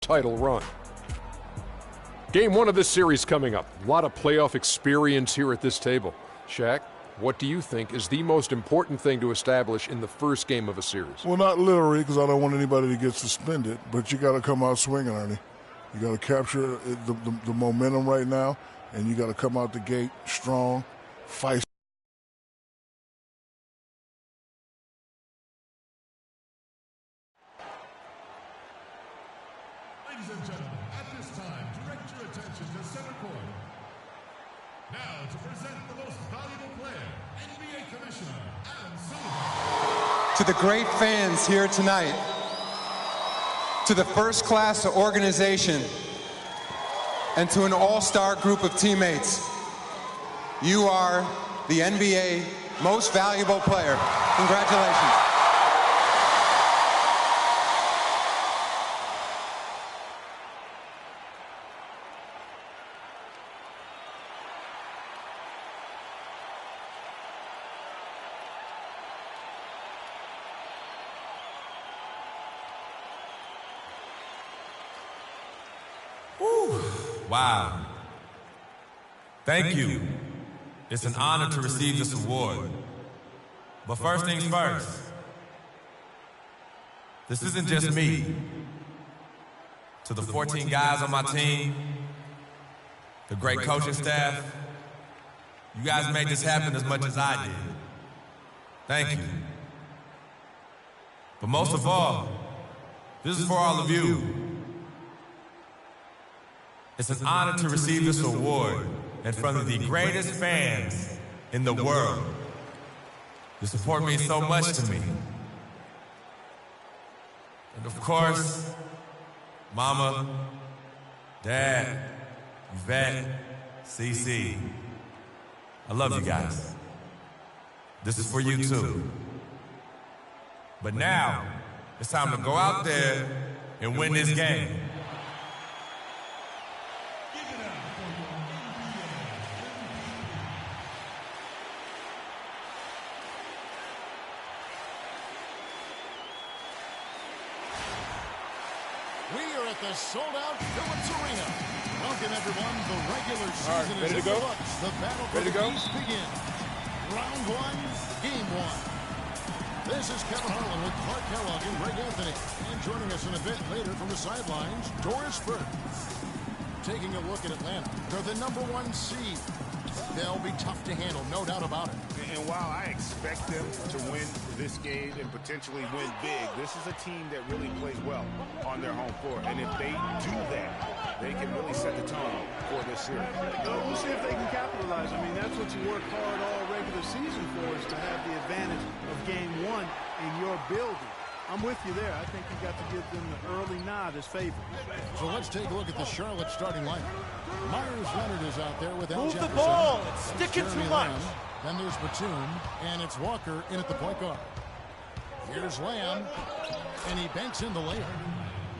title run. Game 1 of this series coming up. A lot of playoff experience here at this table. Shaq, what do you think is the most important thing to establish in the first game of a series? Well, not literally, because I don't want anybody to get suspended, but you got to come out swinging, Ernie. You got to capture the momentum right now, and you got to come out the gate strong, feisty. Ladies and gentlemen, at this time, direct your attention to center court. Now to present the most valuable player, NBA Commissioner Adam Silver. To the great fans here tonight, to the first-class organization, and to an all-star group of teammates, you are the NBA most valuable player. Congratulations. Wow. Thank you. It's an honor to receive this award. But first things first, this isn't just me. To the 14 guys on my team, the great coaching staff, you guys made this happen as much as I did. Thank you. But most of all, this is for all of you. It's an honor to receive this award in front of the greatest fans in the world. Your support means so much to me. And of course, Mama, Dad, Yvette, CeCe, I love you guys. This is for you too. But now, it's time to go out there and win this game. We are at the sold-out Phillips Arena. Welcome, everyone. The regular season right, ready is to go? in the books. The battle for Ready to the go? East begins. Round 1, Game 1. This is Kevin Harlan with Clark Kellogg and Greg Anthony. And joining us in a bit later from the sidelines, Doris Burke. Taking a look at Atlanta. They're the #1 seed. They'll be tough to handle, no doubt about it. And while I expect them to win this game and potentially win big, this is a team that really plays well on their home court. And if they do that, they can really set the tone for this series. We'll see if they can capitalize. I mean, that's what you work hard all regular season for, is to have the advantage of Game 1 in your building. I'm with you there. I think you got to give them the early nod as favorite. So let's take a look at the Charlotte starting lineup. Myers Leonard is out there with Al Move Jefferson. the ball. It's sticking too much. Lamb. Then there's Batum, and it's Walker in at the point guard. Here's Lamb, and he banks in the layup.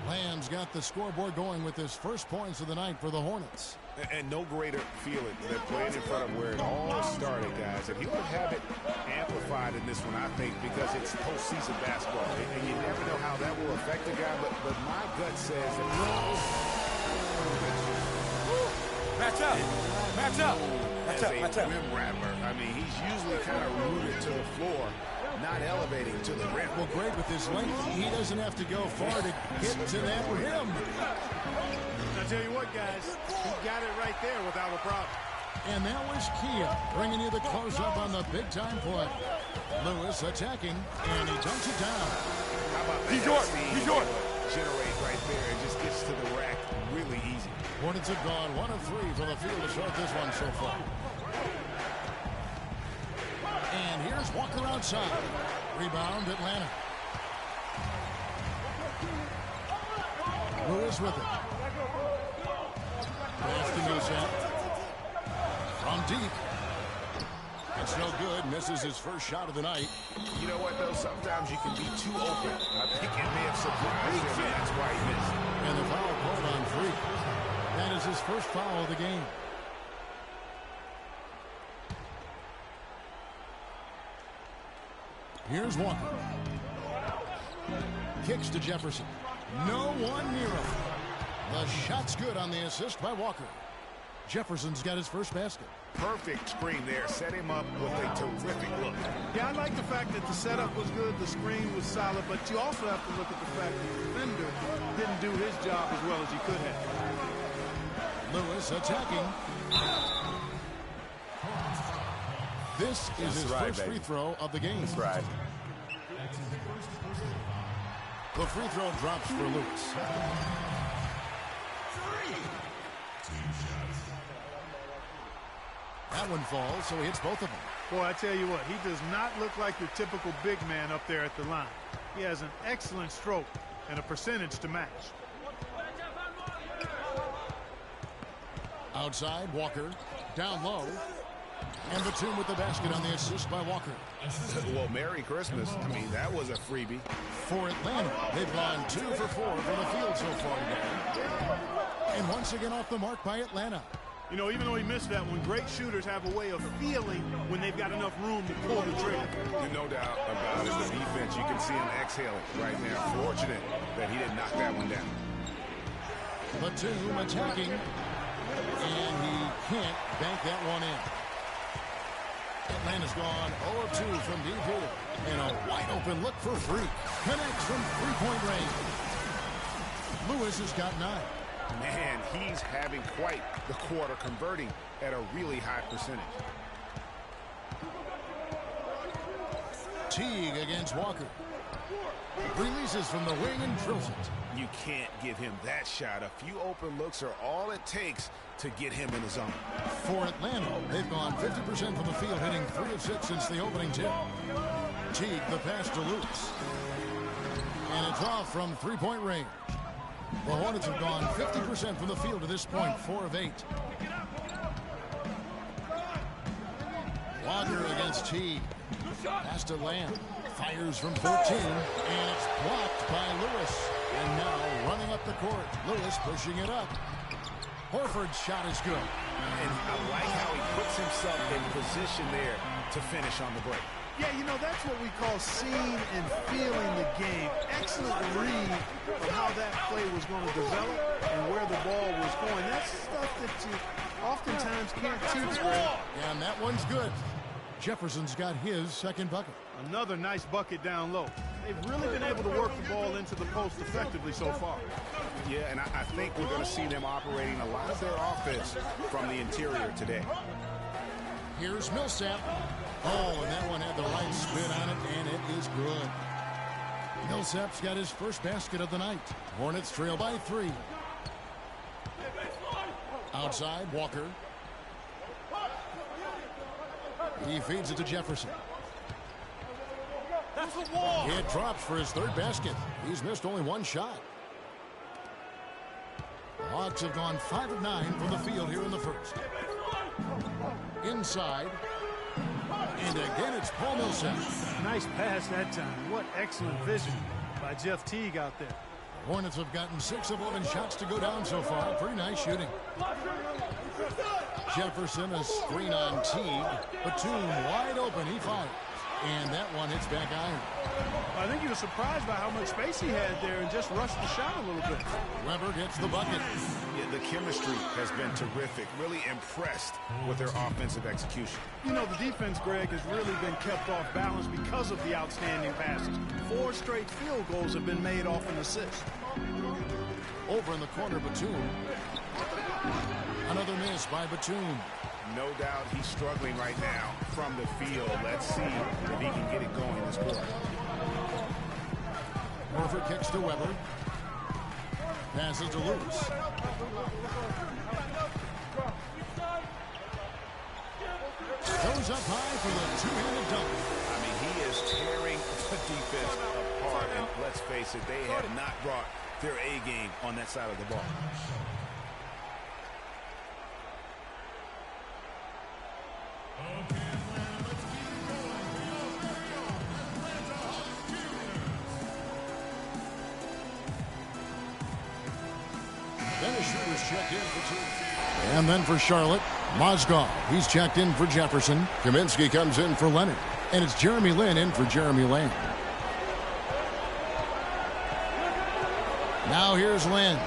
Lamb's got the scoreboard going with his first points of the night for the Hornets. And no greater feeling than playing in front of where it all started, guys. And he would have it amplified in this one, I think, because it's postseason basketball. And you never know how that will affect the guy, but my gut says that Match up. Match up. as a rim rapper, I mean, he's usually kind of rooted to the floor, not elevating to the rim. Well, great with his length. He doesn't have to go far to get to that rim. I'll tell you what, guys, he got it right there without a problem. And that was Kia bringing you the close-up on the big-time play. Lewis attacking, and he dunks it down. How about that? He's yours. He's yours. Generate right there and just gets to the rack really easy. Hornets have gone 1 of 3 from the field to start this one so far. And here's Walker outside. Rebound, Atlanta. Lewis with it. Pass to Millsap. From deep. It's no good. Misses his first shot of the night. You know what, though? Sometimes you can be too open. I think it may have surprised him, and that's why he missed. And the foul called on 3. That is his first foul of the game. Here's Walker. Kicks to Jefferson. No one near him. The shot's good on the assist by Walker. Jefferson's got his first basket. Perfect screen there. Set him up with a terrific look. Yeah, I like the fact that the setup was good, the screen was solid, but you also have to look at the fact that the defender didn't do his job as well as he could have. Lewis attacking. This is his first free throw of the game. That's right. The free throw drops for Lewis. That one falls, so he hits both of them. Boy, I tell you what, he does not look like your typical big man up there at the line. He has an excellent stroke and a percentage to match. Outside, Walker. Down low. And Batum with the basket on the assist by Walker. Well, Merry Christmas. I mean, that was a freebie. For Atlanta, they've gone 2 for 4 from the field so far today. And once again off the mark by Atlanta. You know, even though he missed that one, great shooters have a way of feeling when they've got enough room to pull the trigger. No doubt about it. The defense, you can see him exhaling right now. Fortunate that he didn't knock that one down. Batum attacking. And he can't bank that one in. Atlanta's gone 0 of 2 from deep here. And a wide open look for Freak. Connects from three-point range. Lewis has got 9. Man, he's having quite the quarter, converting at a really high percentage. Teague against Walker. Releases from the wing and drills it. You can't give him that shot. A few open looks are all it takes to get him in the zone. For Atlanta, they've gone 50% from the field, hitting 3 of 6 since the opening tip. Teague, the pass to Lewis. And it's off from three-point range. The Hornets have gone 50% from the field to this point, 4 of 8. Walker against Teague. Pass to Lamb. Fires from 14, and it's blocked by Lewis. And now running up the court. Lewis pushing it up. Horford's shot is good. And I like how he puts himself in position there to finish on the break. Yeah, you know, that's what we call seeing and feeling the game. Excellent read of how that play was going to develop and where the ball was going. That's stuff that you oftentimes can't teach, Greg. And that one's good. Jefferson's got his second bucket. Another nice bucket down low. They've really been able to work the ball into the post effectively so far. Yeah, and I think we're going to see them operating a lot of their offense from the interior today. Here's Millsap. Oh, and that one had the right spin on it, and it is good. Millsap's got his first basket of the night. Hornets trail by 3. Outside, Walker. He feeds it to Jefferson. That's a wall. It drops for his third basket. He's missed only 1 shot. The Hawks have gone 5 of 9 from the field here in the first. Inside. And again, it's Paul Millsap. Nice pass that time. What excellent vision by Jeff Teague out there. The Hornets have gotten 6 of 11 shots to go down so far. Pretty nice shooting. Jefferson, a screen on Teague. Batum wide open. He fires. And that one hits back iron. I think he was surprised by how much space he had there and just rushed the shot a little bit. Weber gets the bucket. Yeah, the chemistry has been terrific. Really impressed with their offensive execution. You know, the defense, Greg, has really been kept off balance because of the outstanding passes. 4 straight field goals have been made off an assist. Over in the corner, Batum. Another miss by Batum. No doubt he's struggling right now from the field. Let's see if he can get it going this quarter. Horford kicks to Weber. Passes to Lewis. Goes up high for the two-handed dunk. I mean, he is tearing the defense apart. And let's face it, they have not brought their A game on that side of the ball. Dennis Schroeder's checked in for 2. And then for Charlotte, Mozgov. He's checked in for Jefferson. Kaminsky comes in for Leonard. And it's Jeremy Lin in for Jeremy Lamb. Now here's Lin.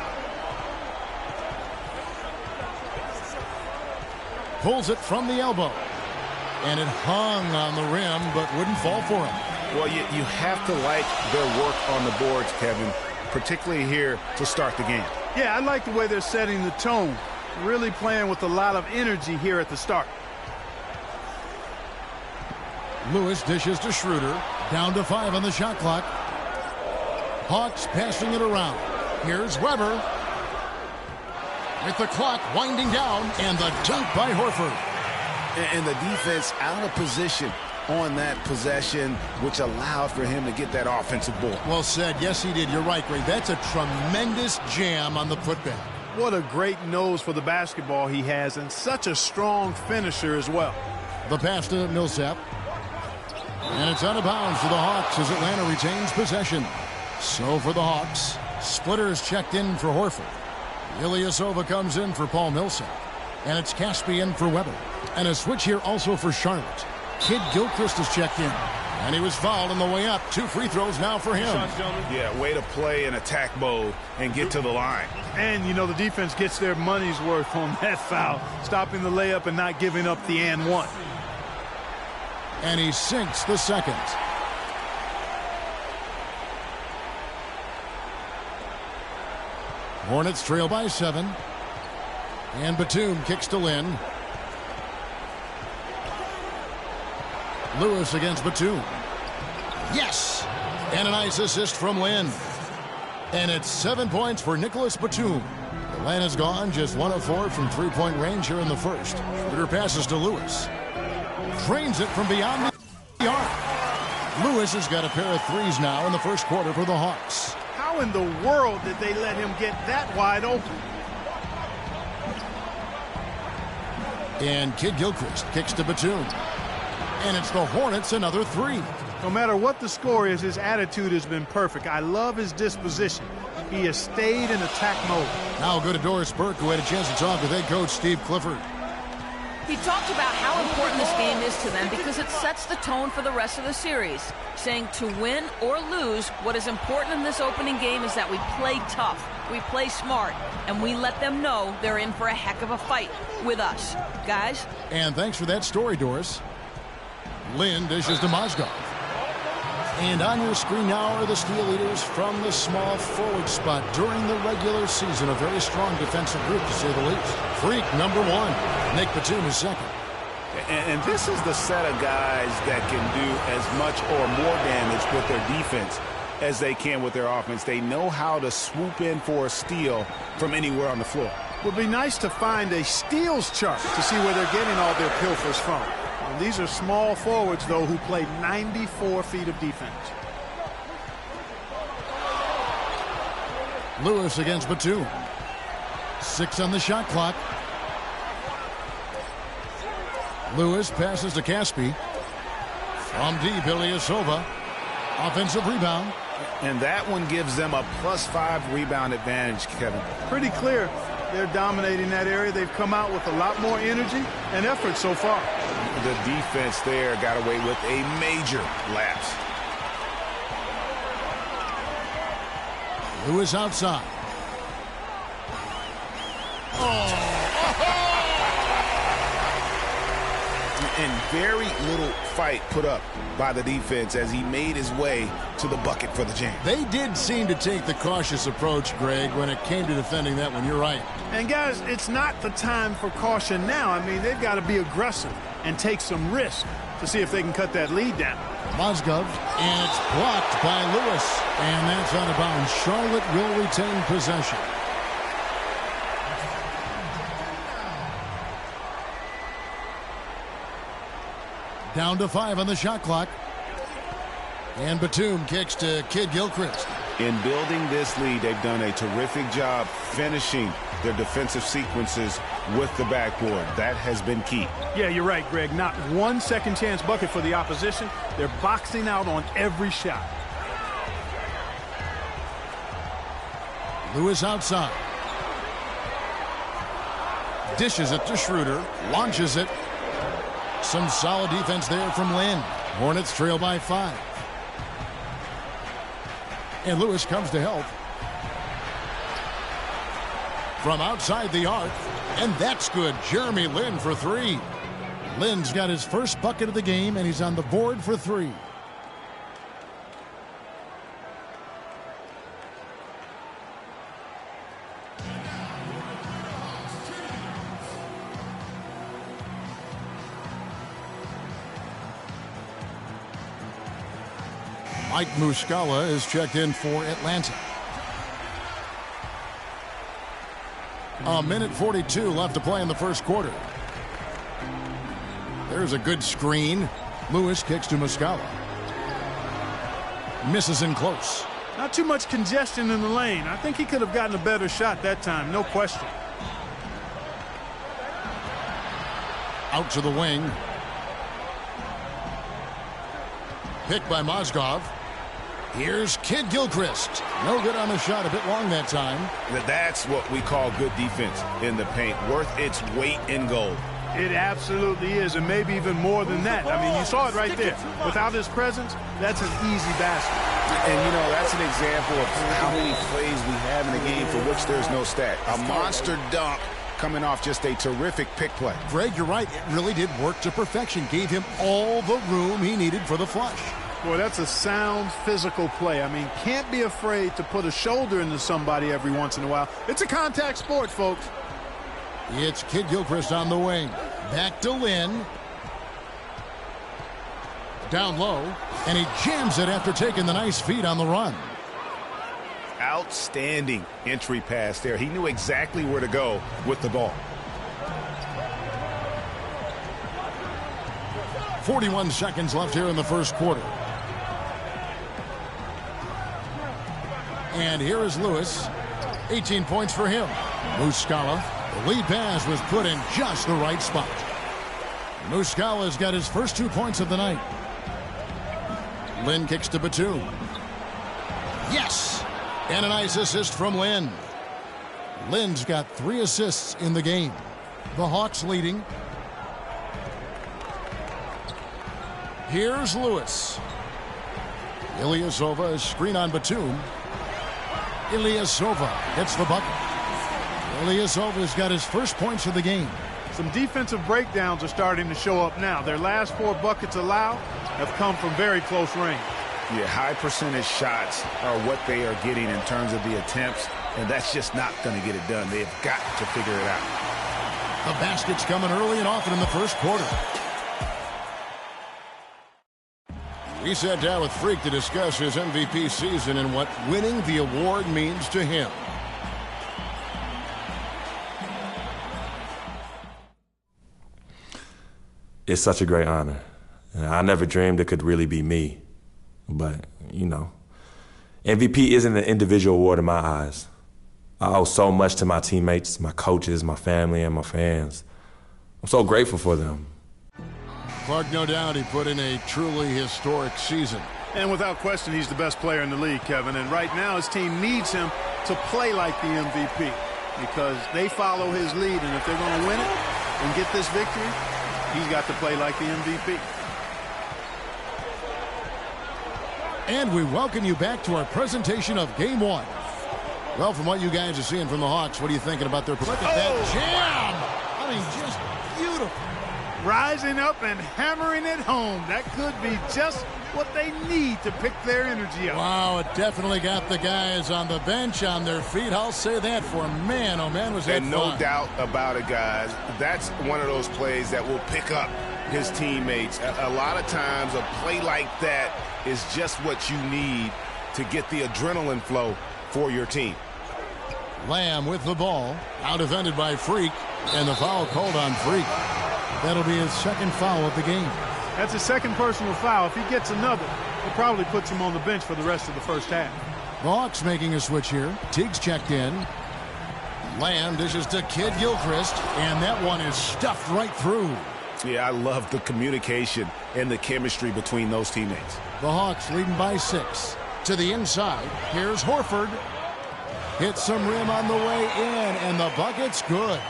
Pulls it from the elbow. And it hung on the rim, but wouldn't fall for him. Well, you have to like their work on the boards, Kevin, particularly here to start the game. Yeah, I like the way they're setting the tone. Really playing with a lot of energy here at the start. Lewis dishes to Schroeder. Down to 5 on the shot clock. Hawks passing it around. Here's Weber. With the clock winding down, and the dunk by Horford. And the defense out of position on that possession, which allowed for him to get that offensive board. Well said. Yes, he did. You're right, Greg. That's a tremendous jam on the putback. What a great nose for the basketball he has, and such a strong finisher as well. The pass to Millsap. And it's out of bounds to the Hawks as Atlanta retains possession. So for the Hawks, Splitters checked in for Horford. Ilyasova comes in for Paul Millsap. And it's Caspian for Weber. And a switch here also for Charlotte. Kid Gilchrist has checked in. And he was fouled on the way up. 2 free throws now for him. Yeah, way to play in attack mode and get to the line. And, you know, the defense gets their money's worth on that foul. Stopping the layup and not giving up the and one. And he sinks the second. Hornets trail by 7. And Batum kicks to Lin. Lewis against Batum. Yes! And a nice assist from Lin. And it's 7 points for Nicholas Batum. Atlanta's gone just 1 of 4 from three-point range here in the first. Schroeder passes to Lewis. Drains it from beyond the arc. Lewis has got a pair of threes now in the first quarter for the Hawks. How in the world did they let him get that wide open? And Kid Gilchrist kicks to Batum. And it's the Hornets another 3. No matter what the score is, his attitude has been perfect. I love his disposition. He has stayed in attack mode. Now we'll go to Doris Burke, who had a chance to talk with head coach Steve Clifford. He talked about how important this game is to them because it sets the tone for the rest of the series, saying to win or lose, what is important in this opening game is that we play tough, we play smart, and we let them know they're in for a heck of a fight with us. Guys? And thanks for that story, Doris. Lin dishes to Mozgov. And on your screen now are the steal leaders from the small forward spot during the regular season. A very strong defensive group, to say the least. Freak number 1. Nick Batum is second. And this is the set of guys that can do as much or more damage with their defense as they can with their offense. They know how to swoop in for a steal from anywhere on the floor. It would be nice to find a steals chart to see where they're getting all their pilfers from. And these are small forwards, though, who play 94 feet of defense. Lewis against Batum. 6 on the shot clock. Lewis passes to Caspi. From deep, Ilyasova. Offensive rebound. And that one gives them a +5 rebound advantage, Kevin. Pretty clear. They're dominating that area. They've come out with a lot more energy and effort so far. The defense there got away with a major lapse. Lewis outside. And very little fight put up by the defense as he made his way to the bucket for the jam. They did seem to take the cautious approach, Greg, when it came to defending that one. You're right. And, guys, it's not the time for caution now. I mean, they've got to be aggressive and take some risk to see if they can cut that lead down. Mozgov, and it's blocked by Lewis. And that's out of bounds. Charlotte will retain possession. Down to 5 on the shot clock. And Batum kicks to Kid Gilchrist. In building this lead, they've done a terrific job finishing their defensive sequences with the backboard. That has been key. Yeah, you're right, Greg. Not one second chance bucket for the opposition. They're boxing out on every shot. Lewis outside. Dishes it to Schroeder. Launches it. Some solid defense there from Lin. Hornets trail by 5. And Lewis comes to help. from outside the arc, and that's good. Jeremy Lin for 3. Lin's got his first bucket of the game, and he's on the board for 3. Mike Muscala is checked in for Atlanta. A minute 42 left to play in the first quarter. There's a good screen. Lewis kicks to Muscala. Misses in close. Not too much congestion in the lane. I think he could have gotten a better shot that time, no question. Out to the wing. Picked by Mozgov. Here's Kid Gilchrist. No good on the shot, a bit long that time. That's what we call good defense in the paint. Worth its weight in gold. It absolutely is, and maybe even more than that. I mean, you saw it right there. Without his presence, that's an easy basket. And, you know, that's an example of how many plays we have in a game for which there's no stat. A monster dunk coming off just a terrific pick play. Greg, you're right. It really did work to perfection. Gave him all the room he needed for the flush. Boy, that's a sound physical play. I mean, can't be afraid to put a shoulder into somebody every once in a while. It's a contact sport, folks. It's Kid Gilchrist on the wing. Back to Lin. Down low. And he jams it after taking the nice feed on the run. Outstanding entry pass there. He knew exactly where to go with the ball. 41 seconds left here in the first quarter. And here is Lewis. 18 points for him. Muscala. The lead pass was put in just the right spot. Muscala's got his first 2 points of the night. Lin kicks to Batum. Yes! And a nice assist from Lin. Lin's got 3 assists in the game. The Hawks leading. Here's Lewis. Ilyasova is screen on Batum. Ilyasova hits the bucket. Ilyasova's got his first points of the game. Some defensive breakdowns are starting to show up now. Their last 4 buckets allowed have come from very close range. Yeah, high percentage shots are what they are getting in terms of the attempts, and that's just not going to get it done. They've got to figure it out. The basket's coming early and often in the first quarter. We sat down with Freak to discuss his MVP season and what winning the award means to him. It's such a great honor. I never dreamed it could really be me. But, you know, MVP isn't an individual award in my eyes. I owe so much to my teammates, my coaches, my family, and my fans. I'm so grateful for them. Clark, no doubt he put in a truly historic season. And without question, he's the best player in the league, Kevin. And right now, his team needs him to play like the MVP because they follow his lead. And if they're going to win it and get this victory, he's got to play like the MVP. And we welcome you back to our presentation of Game 1. Well, from what you guys are seeing from the Hawks, what are you thinking about their play? Look at that jam! I mean, just beautiful. Rising up and hammering it home. That could be just what they need to pick their energy up. Wow, it definitely got the guys on the bench on their feet. I'll say that for man. Oh, man, was that fun. And no doubt about it, guys. That's one of those plays that will pick up his teammates. A lot of times a play like that is just what you need to get the adrenaline flow for your team. Lamb with the ball, out defended by Freak, and the foul called on Freak. That'll be his second foul of the game. That's a second personal foul. If he gets another, it probably puts him on the bench for the rest of the first half. The Hawks making a switch here. Teague's checked in. Lamb dishes to Kid Gilchrist, and that one is stuffed right through. Yeah, I love the communication and the chemistry between those teammates. The Hawks leading by 6. To the inside, here's Horford. Hits some rim on the way in, and the bucket's good.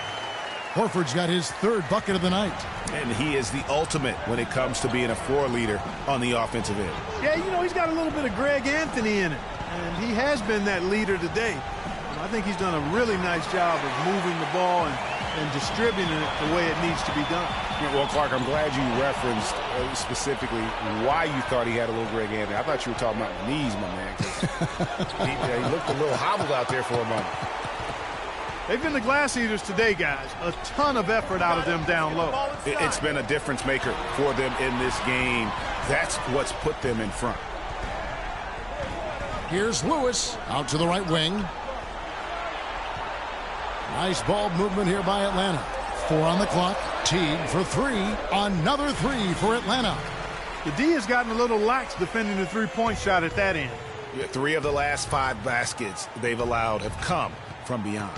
Horford's got his 3rd bucket of the night. And he is the ultimate when it comes to being a floor leader on the offensive end. Yeah, you know, he's got a little bit of Greg Anthony in it, and he has been that leader today. I think he's done a really nice job of moving the ball and distributing it the way it needs to be done. Yeah, well, Clark, I'm glad you referenced specifically why you thought he had a little Greg Anthony. I thought you were talking about knees, my man. He looked a little hobbled out there for a moment. They've been the glass eaters today, guys. A ton of effort out of them down low. It's been a difference maker for them in this game. That's what's put them in front. Here's Lewis out to the right wing. Nice ball movement here by Atlanta. 4 on the clock. Teague for 3. Another 3 for Atlanta. The D has gotten a little lax defending the three-point shot at that end. Yeah, 3 of the last 5 baskets they've allowed have come from beyond.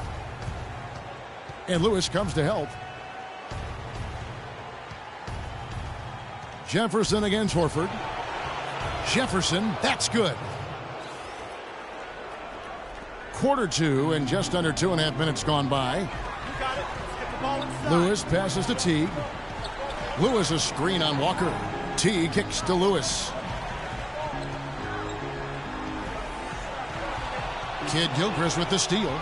And Lewis comes to help. Jefferson against Horford. Jefferson, that's good. 1/4 and just under 2.5 minutes gone by. Lewis passes to Teague. Lewis a screen on Walker. Teague kicks to Lewis. Kid Gilchrist with the steal.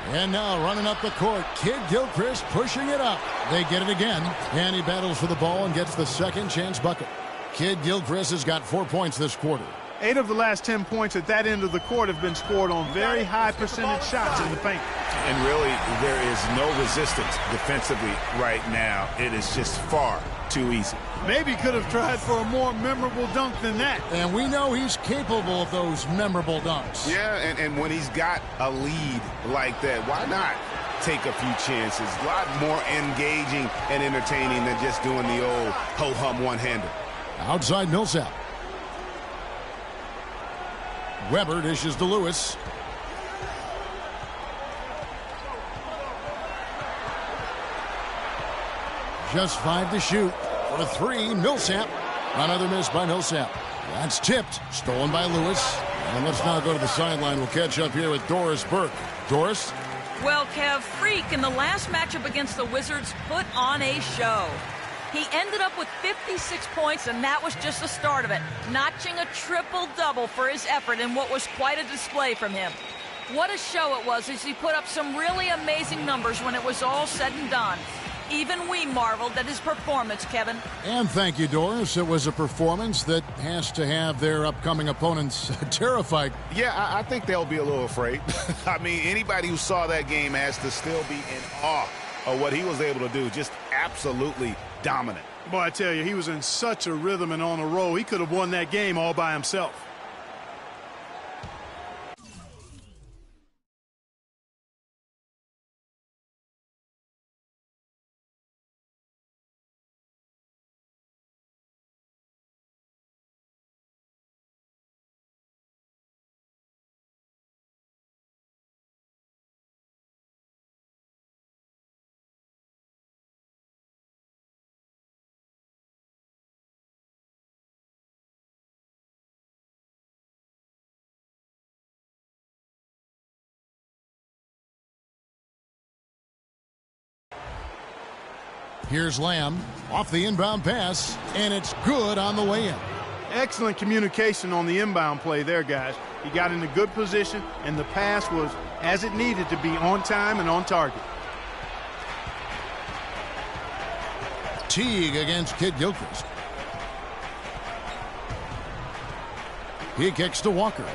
And now running up the court, Kid Gilchrist pushing it up. They get it again, and he battles for the ball and gets the second chance bucket. Kid Gilchrist has got 4 points this quarter. 8 of the last 10 points at that end of the court have been scored on very high percentage shots in the paint. And really, there is no resistance defensively right now. It is just far too easy. Maybe could have tried for a more memorable dunk than that. And we know he's capable of those memorable dunks. Yeah, and when he's got a lead like that, why not take a few chances? A lot more engaging and entertaining than just doing the old ho-hum one-hander. Outside Millsap. Weber dishes to Lewis. Just 5 to shoot. For 3, Millsap. Another miss by Millsap. That's tipped. Stolen by Lewis. And let's now go to the sideline. We'll catch up here with Doris Burke. Doris? Well, Kev, Freak in the last matchup against the Wizards put on a show. He ended up with 56 points, and that was just the start of it, notching a triple-double for his effort in what was quite a display from him. What a show it was as he put up some really amazing numbers when it was all said and done. Even we marveled at his performance, Kevin. And thank you, Doris. It was a performance that has to have their upcoming opponents terrified. Yeah, I think they'll be a little afraid. I mean, anybody who saw that game has to still be in awe of what he was able to do. Just absolutely dominant. Boy, I tell you, he was in such a rhythm and on a roll. He could have won that game all by himself. Here's Lamb off the inbound pass, and it's good on the way in. Excellent communication on the inbound play there, guys. He got in a good position, and the pass was as it needed to be, on time and on target. Teague against Kid Gilchrist. He kicks to Walker.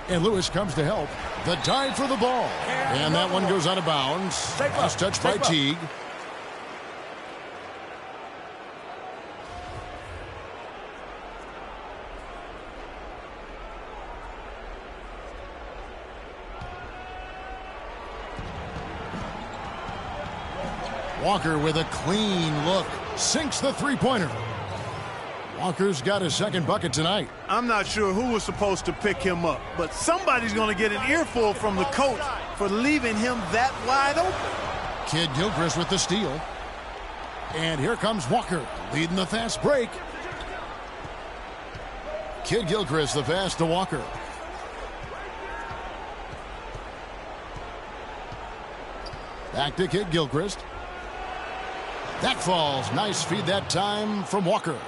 And Lewis comes to help. The dive for the ball. And that one goes out of bounds. Last touch by Teague. Walker with a clean look. Sinks the three-pointer. Walker's got his second bucket tonight. I'm not sure who was supposed to pick him up, but somebody's going to get an earful from the coach for leaving him that wide open. Kid Gilchrist with the steal. And here comes Walker, leading the fast break. Kid Gilchrist the pass to Walker. Back to Kid Gilchrist. That falls. Nice feed that time from Walker.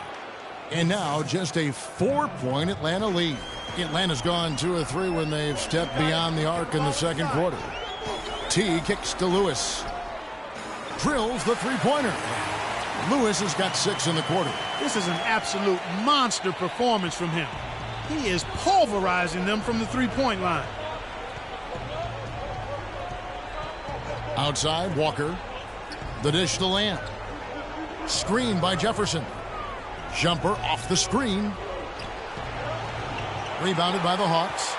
And now just a 4-point Atlanta lead. Atlanta's gone 2 of 3 when they've stepped beyond the arc in the second quarter. T kicks to Lewis. Drills the three-pointer. Lewis has got 6 in the quarter. This is an absolute monster performance from him. He is pulverizing them from the three-point line. Outside, Walker. The dish to Lamb. Screen by Jefferson. Jumper off the screen. Rebounded by the Hawks.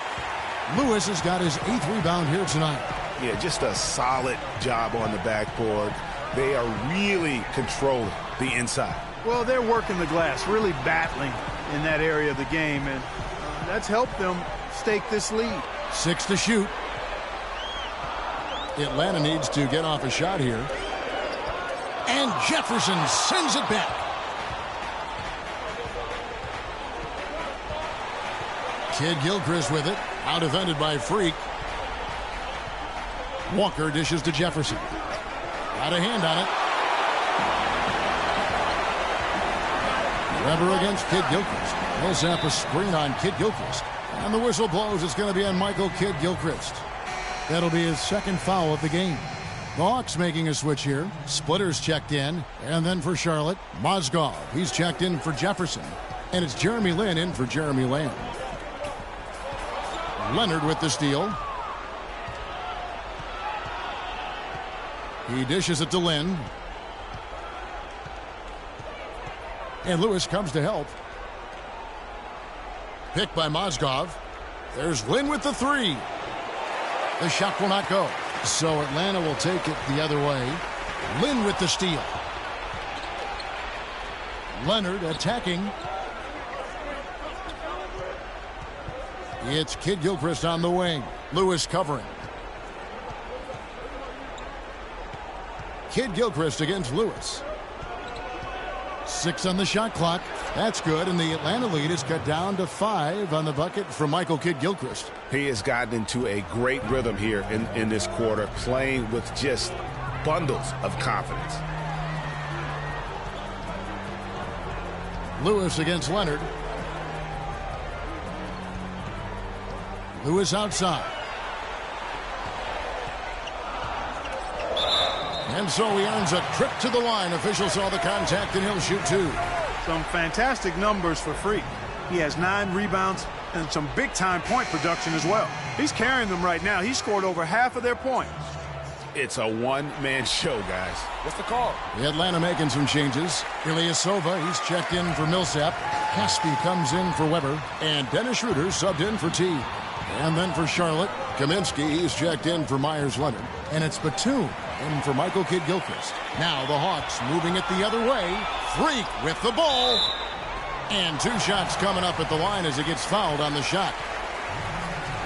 Lewis has got his 8th rebound here tonight. Yeah, just a solid job on the backboard. They are really controlling the inside. Well, they're working the glass, really battling in that area of the game, and that's helped them stake this lead. 6 to shoot. Atlanta needs to get off a shot here. And Jefferson sends it back. Kidd-Gilchrist with it. Out defended by Freak. Walker dishes to Jefferson. Got a hand on it. Weber against Kidd-Gilchrist. Millsap a screen on Kidd-Gilchrist. And the whistle blows. It's going to be on Michael Kidd-Gilchrist. That'll be his 2nd foul of the game. The Hawks making a switch here. Splitters checked in. And then for Charlotte, Mozgov. He's checked in for Jefferson. And it's Jeremy Lin in for Jeremy Lamb. Leonard with the steal. He dishes it to Lin. And Lewis comes to help. Picked by Mozgov. There's Lin with the 3. The shot will not go. So Atlanta will take it the other way. Lin with the steal. Leonard attacking. It's Kidd-Gilchrist on the wing. Lewis covering. Kidd-Gilchrist against Lewis. 6 on the shot clock. That's good, and the Atlanta lead is cut down to 5 on the bucket from Michael Kidd-Gilchrist. He has gotten into a great rhythm here in this quarter, playing with just bundles of confidence. Lewis against Leonard. Lewis outside. And so he earns a trip to the line. Officials saw the contact, and he'll shoot 2. Some fantastic numbers for Freak. He has 9 rebounds and some big-time point production as well. He's carrying them right now. He scored over half of their points. It's a one-man show, guys. What's the call? Atlanta making some changes. Ilyasova, he's checked in for Millsap. Caspi comes in for Weber. And Dennis Schroeder subbed in for T. And then for Charlotte, Kaminsky, he's checked in for Myers-Leonard. And it's Batum in for Michael Kidd-Gilchrist. Now the Hawks moving it the other way. Freak with the ball. And 2 shots coming up at the line as he gets fouled on the shot.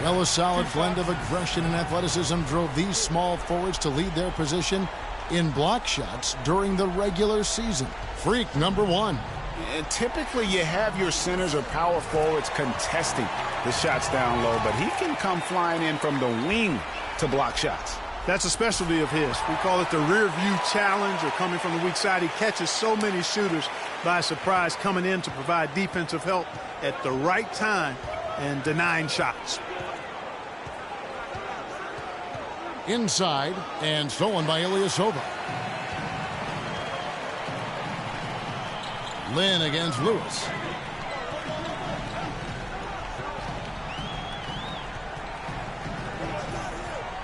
Well, a solid blend of aggression and athleticism drove these small forwards to lead their position in block shots during the regular season. Freak number 1. And typically you have your centers or power forwards contesting the shots down low, but he can come flying in from the wing to block shots. That's a specialty of his. We call it the rear view challenge, or coming from the weak side. He catches so many shooters by surprise, coming in to provide defensive help at the right time and denying shots. Inside and stolen by Ilyasova. Lin against Lewis.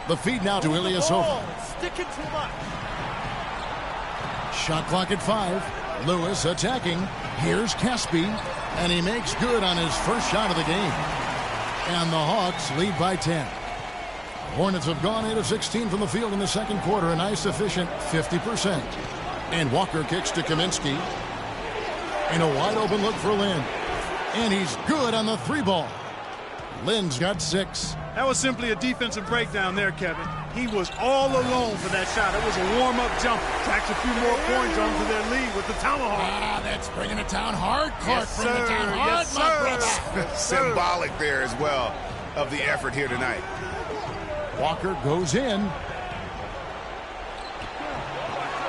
The feed now to Ilyasova. Sticking too much. Shot clock at 5. Lewis attacking. Here's Caspi, and he makes good on his first shot of the game. And the Hawks lead by 10. Hornets have gone 8 of 16 from the field in the second quarter, a nice efficient 50%. And Walker kicks to Kaminsky. And a wide open look for Lin. And he's good on the 3 ball. Lin's got 6. That was simply a defensive breakdown there, Kevin. He was all alone for that shot. It was a warm-up jump. Tracks a few more points onto their lead with the tomahawk. Ah, that's bringing it down hard. Clark Yes, bringing it down hard, yes, my brother. Yes, Symbolic there as well of the effort here tonight. Walker goes in.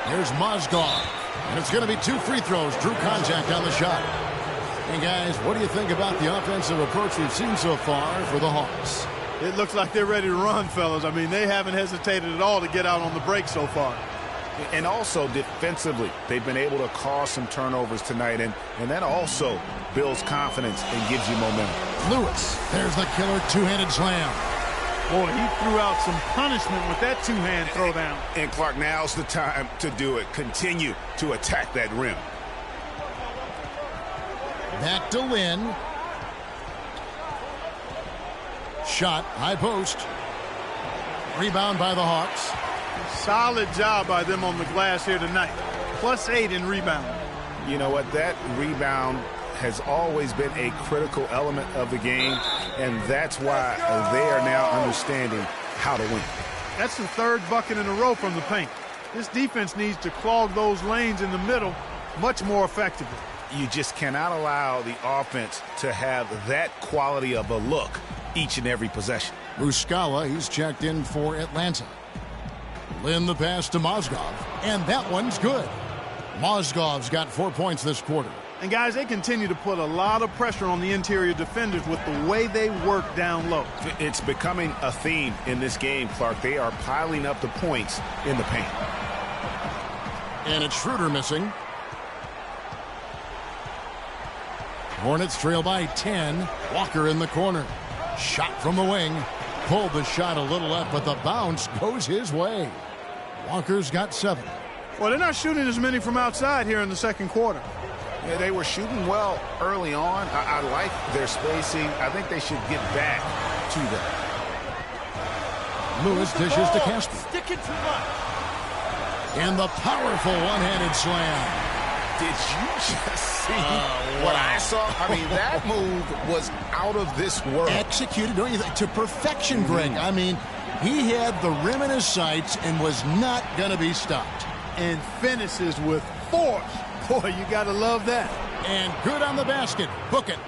Here's Mozgov. And it's going to be 2 free throws. Drew contact on the shot. And guys, what do you think about the offensive approach we've seen so far for the Hawks? It looks like they're ready to run, fellas. I mean, they haven't hesitated at all to get out on the break so far. And also defensively, they've been able to cause some turnovers tonight, and that also builds confidence and gives you momentum. Lewis, there's the killer two-handed slam. Boy, he threw out some punishment with that two-hand throwdown. And Clark, now's the time to do it. Continue to attack that rim. Back to Lynn. Shot, high post. Rebound by the Hawks. Solid job by them on the glass here tonight. +8 in rebound. You know what? That rebound has always been a critical element of the game, and that's why they are now understanding how to win. That's the third bucket in a row from the paint. This defense needs to clog those lanes in the middle much more effectively. You just cannot allow the offense to have that quality of a look each and every possession. Muscala, he's checked in for Atlanta. Lynn the pass to Mozgov, and that one's good. Mozgov's got 4 points this quarter. And guys, they continue to put a lot of pressure on the interior defenders with the way they work down low. It's becoming a theme in this game, Clark. They are piling up the points in the paint. And it's Schroeder missing. Hornets trail by 10. Walker in the corner. Shot from the wing. Pulled the shot a little up, but the bounce goes his way. Walker's got 7. Well, they're not shooting as many from outside here in the second quarter. Yeah, they were shooting well early on. I like their spacing. I think they should get back to that. Lewis dishes to Casper. Sticking too much. And the powerful one-handed slam. Did you just see what I saw? I mean, that move was out of this world. Executed, don't you think, to perfection, Greg. I mean, he had the rim in his sights and was not going to be stopped. And finishes with force. Boy, you got to love that. And good on the basket. Book it.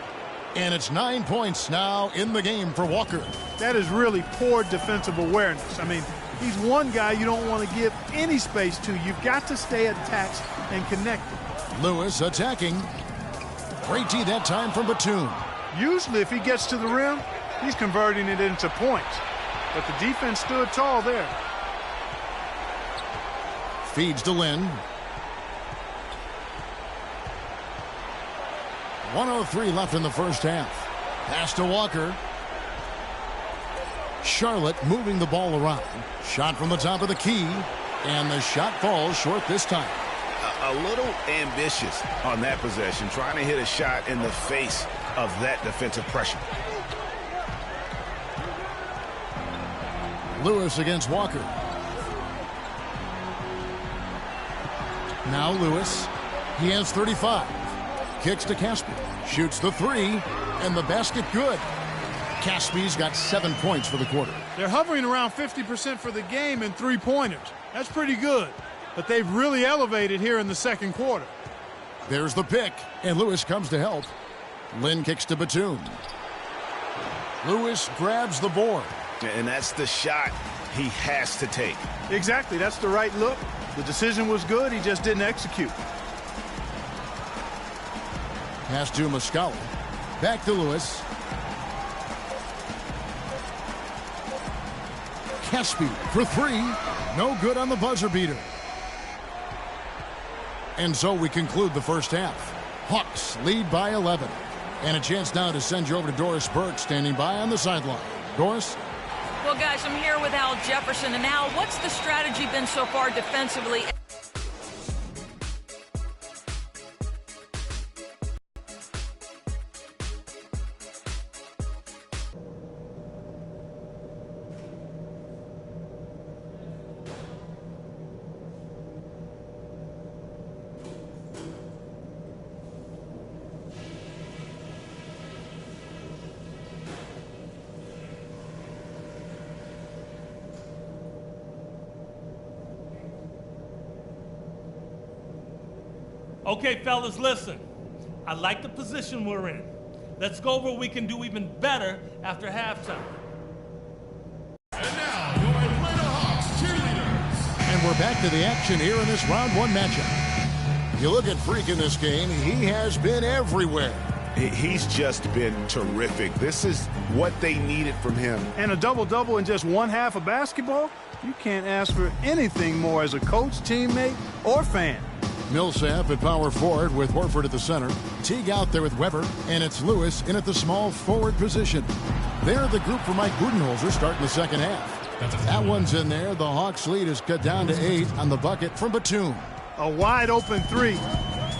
And it's 9 points now in the game for Walker. That is really poor defensive awareness. I mean, he's one guy you don't want to give any space to. You've got to stay attached and connected. Lewis attacking. Great D that time from Batum. Usually if he gets to the rim, he's converting it into points. But the defense stood tall there. Feeds to Lynn. 1:03 left in the first half. Pass to Walker. Charlotte moving the ball around. Shot from the top of the key. And the shot falls short this time. A little ambitious on that possession, trying to hit a shot in the face of that defensive pressure. Lewis against Walker. Now Lewis. He has 35. Kicks to Caspi. Shoots the 3. And the basket good. Caspi's got 7 points for the quarter. They're hovering around 50% for the game in three-pointers. That's pretty good. But they've really elevated here in the second quarter. There's the pick, and Lewis comes to help. Lynn kicks to Batum. Lewis grabs the board. And that's the shot he has to take. Exactly. That's the right look. The decision was good. He just didn't execute. Pass to Muscala. Back to Lewis. Caspi for 3. No good on the buzzer beater. And so we conclude the first half. Hawks lead by 11. And a chance now to send you over to Doris Burke, standing by on the sideline. Doris? Well, guys, I'm here with Al Jefferson. And Al, what's the strategy been so far defensively? Okay, fellas, listen. I like the position we're in. Let's go over what we can do even better after halftime. And now, your Atlanta Hawks cheerleaders. And we're back to the action here in this round 1 matchup. You look at Freak in this game, he has been everywhere. He's just been terrific. This is what they needed from him. And a double-double in just one half of basketball? You can't ask for anything more as a coach, teammate, or fan. Millsap at power forward with Horford at the center. Teague out there with Weber, and it's Lewis in at the small forward position. They're the group for Mike Budenholzer starting the second half. That one's in there. The Hawks lead is cut down to 8 on the bucket from Batum. A wide-open three.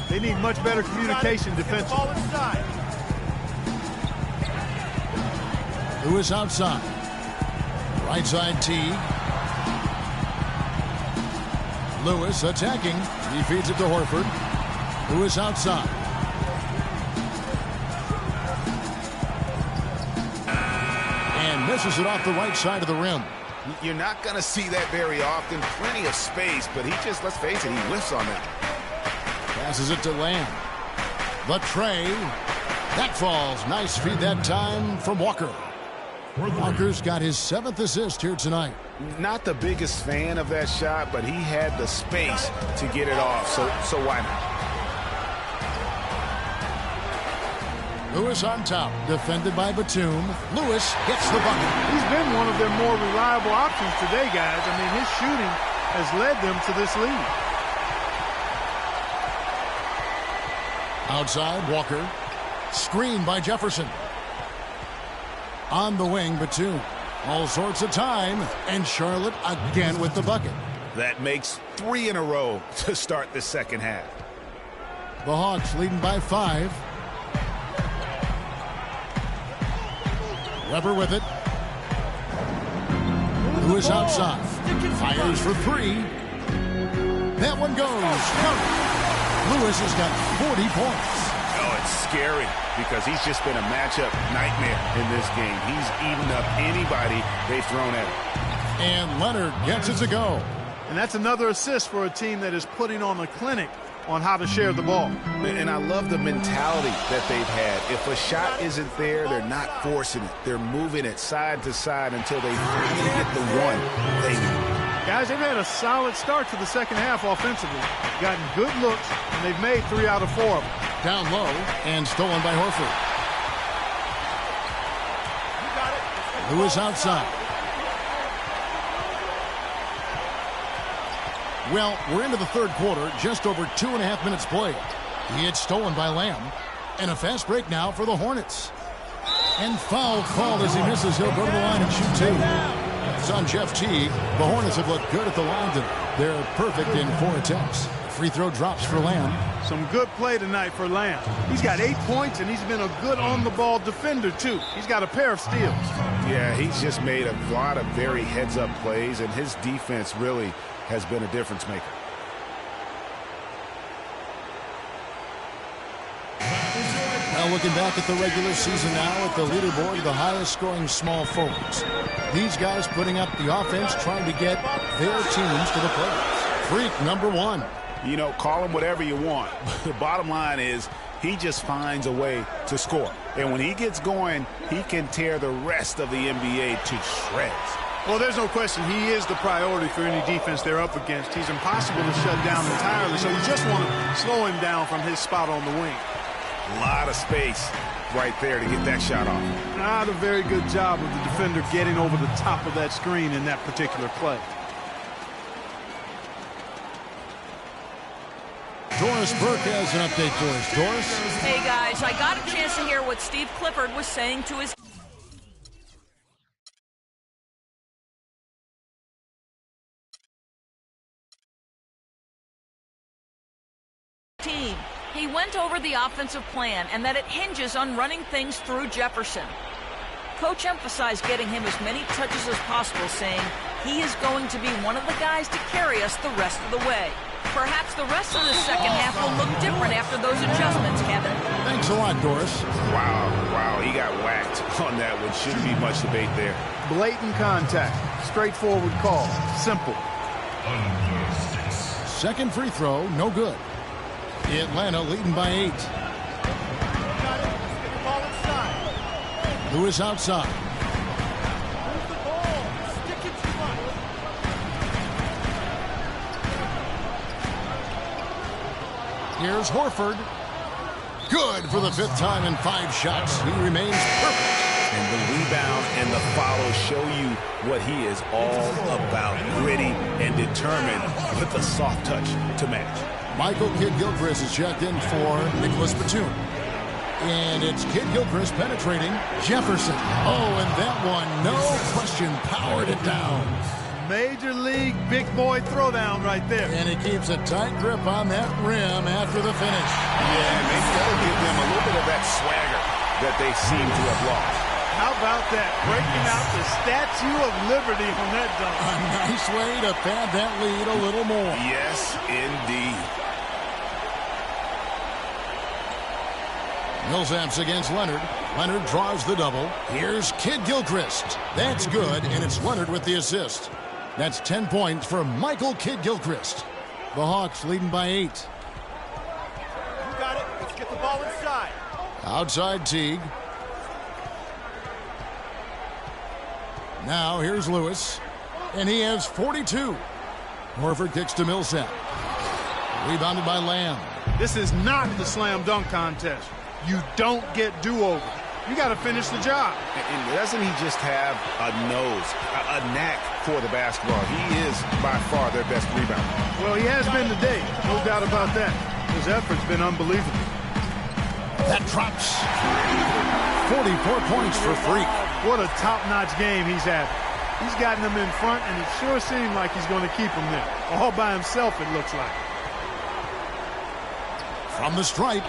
They need much better communication defensively. Lewis outside. Right side Teague. Lewis attacking. He feeds it to Horford. Lewis outside. And misses it off the right side of the rim. You're not going to see that very often. Plenty of space, but he just, let's face it, he whiffs on that. Passes it to Lamb. The tray. That falls. Nice feed that time from Walker. Walker's got his 7th assist here tonight. Not the biggest fan of that shot, but he had the space to get it off, so why not? Lewis on top, defended by Batum. Lewis gets the bucket. He's been one of their more reliable options today, guys. I mean, his shooting has led them to this lead. Outside, Walker. Screen by Jefferson. On the wing, Batum. All sorts of time, and Charlotte again with the bucket. That makes 3 in a row to start the second half. The Hawks leading by 5. Weber with it. Lewis outside. Fires for 3. That one goes. Lewis has got 40 points. Oh, it's scary because he's just been a matchup nightmare in this game. He's eaten up anybody they've thrown at him. And Leonard gets it to go. And that's another assist for a team that is putting on a clinic on how to share the ball. And I love the mentality that they've had. If a shot isn't there, they're not forcing it. They're moving it side to side until they finally get the one they need. Guys, they've had a solid start to the second half offensively. Gotten good looks, and they've made 3 out of 4 of them. Down low and stolen by Horford. Lewis outside. Well, we're into the third quarter, just over 2.5 minutes played. It's stolen by Lamb. And a fast break now for the Hornets. And foul called as he misses. He'll go to the line and shoot 2. It's on Jeff Teague. The Hornets have looked good at the line tonight. They're perfect in 4 attempts. Free throw drops for Lamb. Some good play tonight for Lamb. He's got 8 points, and he's been a good on-the-ball defender, too. He's got a pair of steals. Yeah, he's just made a lot of very heads-up plays, and his defense really has been a difference maker. Well, looking back at the regular season now at the leaderboard, the highest scoring small forwards. These guys putting up the offense, trying to get their teams to the playoffs. Freak number 1. You know, call him whatever you want. The bottom line is he just finds a way to score. And when he gets going, he can tear the rest of the NBA to shreds. Well, there's no question he is the priority for any defense they're up against. He's impossible to shut down entirely, so you just want to slow him down from his spot on the wing. A lot of space right there to get that shot off. Not a very good job of the defender getting over the top of that screen in that particular play. Doris Burke has an update for us. Doris? Hey, guys, I got a chance to hear what Steve Clifford was saying to his team. He went over the offensive plan and that it hinges on running things through Jefferson. Coach emphasized getting him as many touches as possible, saying he is going to be one of the guys to carry us the rest of the way. Perhaps the rest of the second half will look different after those adjustments, Kevin. Thanks a lot, Doris. Wow, he got whacked on that one. Shouldn't be much debate there. Blatant contact. Straightforward call. Simple. Second free throw, no good. Atlanta leading by 8. Lewis outside. Here's Horford. Good for the 5th time in 5 shots. He remains perfect. And the rebound and the follow show you what he is all about. Gritty and determined with a soft touch to match. Michael Kidd-Gilchrist is checked in for Nicholas Batum. And it's Kidd-Gilchrist penetrating Jefferson. Oh, and that one, no question, powered it down. Major league big boy throwdown right there. And he keeps a tight grip on that rim after the finish. Yeah, maybe that'll give them a little bit of that swagger that they seem to have lost. How about that? Breaking out the Statue of Liberty on that dunk. A nice way to pad that lead a little more. Yes, indeed. Millsaps against Leonard. Leonard draws the double. Here's Kidd-Gilchrist. That's good, and it's Leonard with the assist. That's 10 points for Michael Kidd-Gilchrist. The Hawks leading by 8. You got it. Let's get the ball inside. Outside Teague. Now here's Lewis, and he has 42. Horford kicks to Millsap. Rebounded by Lamb. This is not the slam dunk contest. You don't get do-over. You got to finish the job. And doesn't he just have a nose, a knack for the basketball? He is by far their best rebounder. Well, he has been today. No doubt about that. His effort's been unbelievable. That drops. 44 points for Freak. What a top-notch game he's having. He's gotten them in front, and it sure seemed like he's going to keep them there. All by himself, it looks like. From the stripe.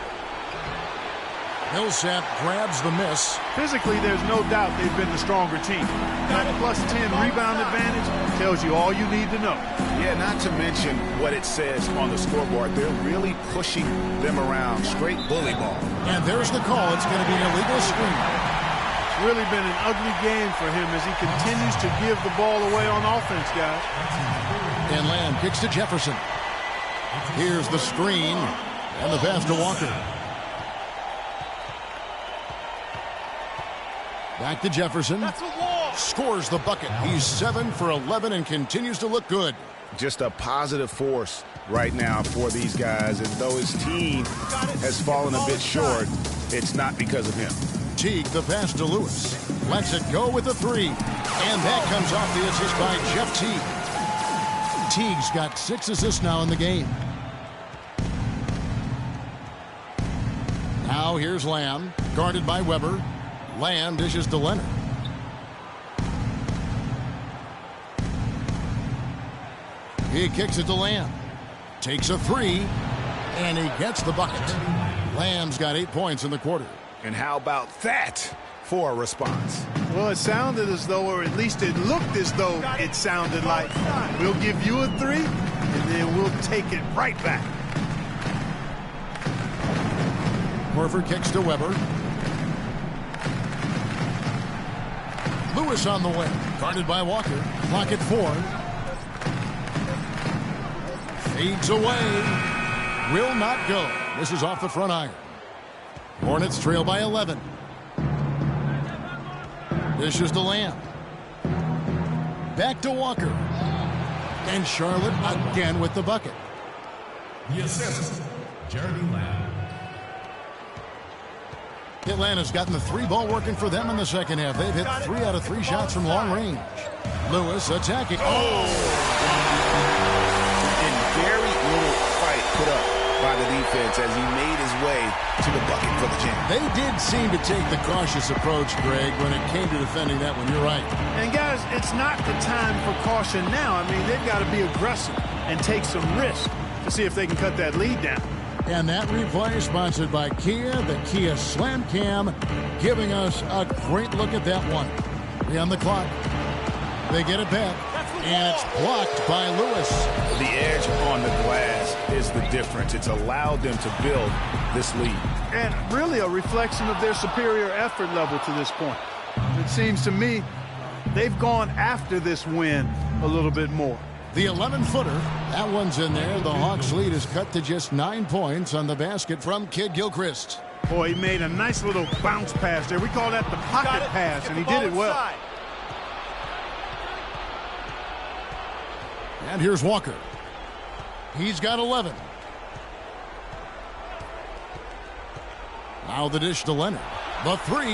Millsap grabs the miss. Physically, there's no doubt they've been the stronger team. That plus 10 rebound advantage tells you all you need to know. Yeah, not to mention what it says on the scoreboard. They're really pushing them around. Straight bully ball. And there's the call. It's going to be an illegal screen. It's really been an ugly game for him as he continues to give the ball away on offense, guys. And Lamb kicks to Jefferson. Here's the screen and the pass to Walker. Back to Jefferson. Scores the bucket. He's 7 for 11 and continues to look good. Just a positive force right now for these guys. And though his team has fallen a bit short, it's not because of him. Teague, the pass to Lewis. Lets it go with the 3. And that comes off the assist by Jeff Teague. Teague's got 6 assists now in the game. Now here's Lamb, guarded by Weber. Lamb dishes to Leonard. He kicks it to Lamb. Takes a 3, and he gets the bucket. Lamb's got 8 points in the quarter. And how about that for a response? Well, it sounded as though, or at least it looked as though it sounded like, we'll give you a 3, and then we'll take it right back. Horford kicks to Weber. Lewis on the way, guarded by Walker. Clock at 4. Fades away. Will not go. This is off the front iron. Hornets trail by 11. This is to Lamb. Back to Walker. And Charlotte again with the bucket. The assist, Jeremy Lamb. Atlanta's gotten the 3 ball working for them in the second half. They've hit 3 out of 3 shots from long range. Lewis attacking. Oh! And very little fight put up by the defense as he made his way to the bucket for the jam. They did seem to take the cautious approach, Greg, when it came to defending that one. You're right. And guys, it's not the time for caution now. I mean, they've got to be aggressive and take some risk to see if they can cut that lead down. And that replay sponsored by Kia, the Kia Slam Cam, giving us a great look at that one. 3 on the clock. They get it back, and it's blocked by Lewis. The edge on the glass is the difference. It's allowed them to build this lead. And really a reflection of their superior effort level to this point. It seems to me they've gone after this win a little bit more. The 11-footer, that one's in there. The Hawks' lead is cut to just 9 points on the basket from Kidd-Gilchrist. Boy, he made a nice little bounce pass there. We call that the pocket pass, and he did it well. And here's Walker. He's got 11. Now the dish to Leonard. The three.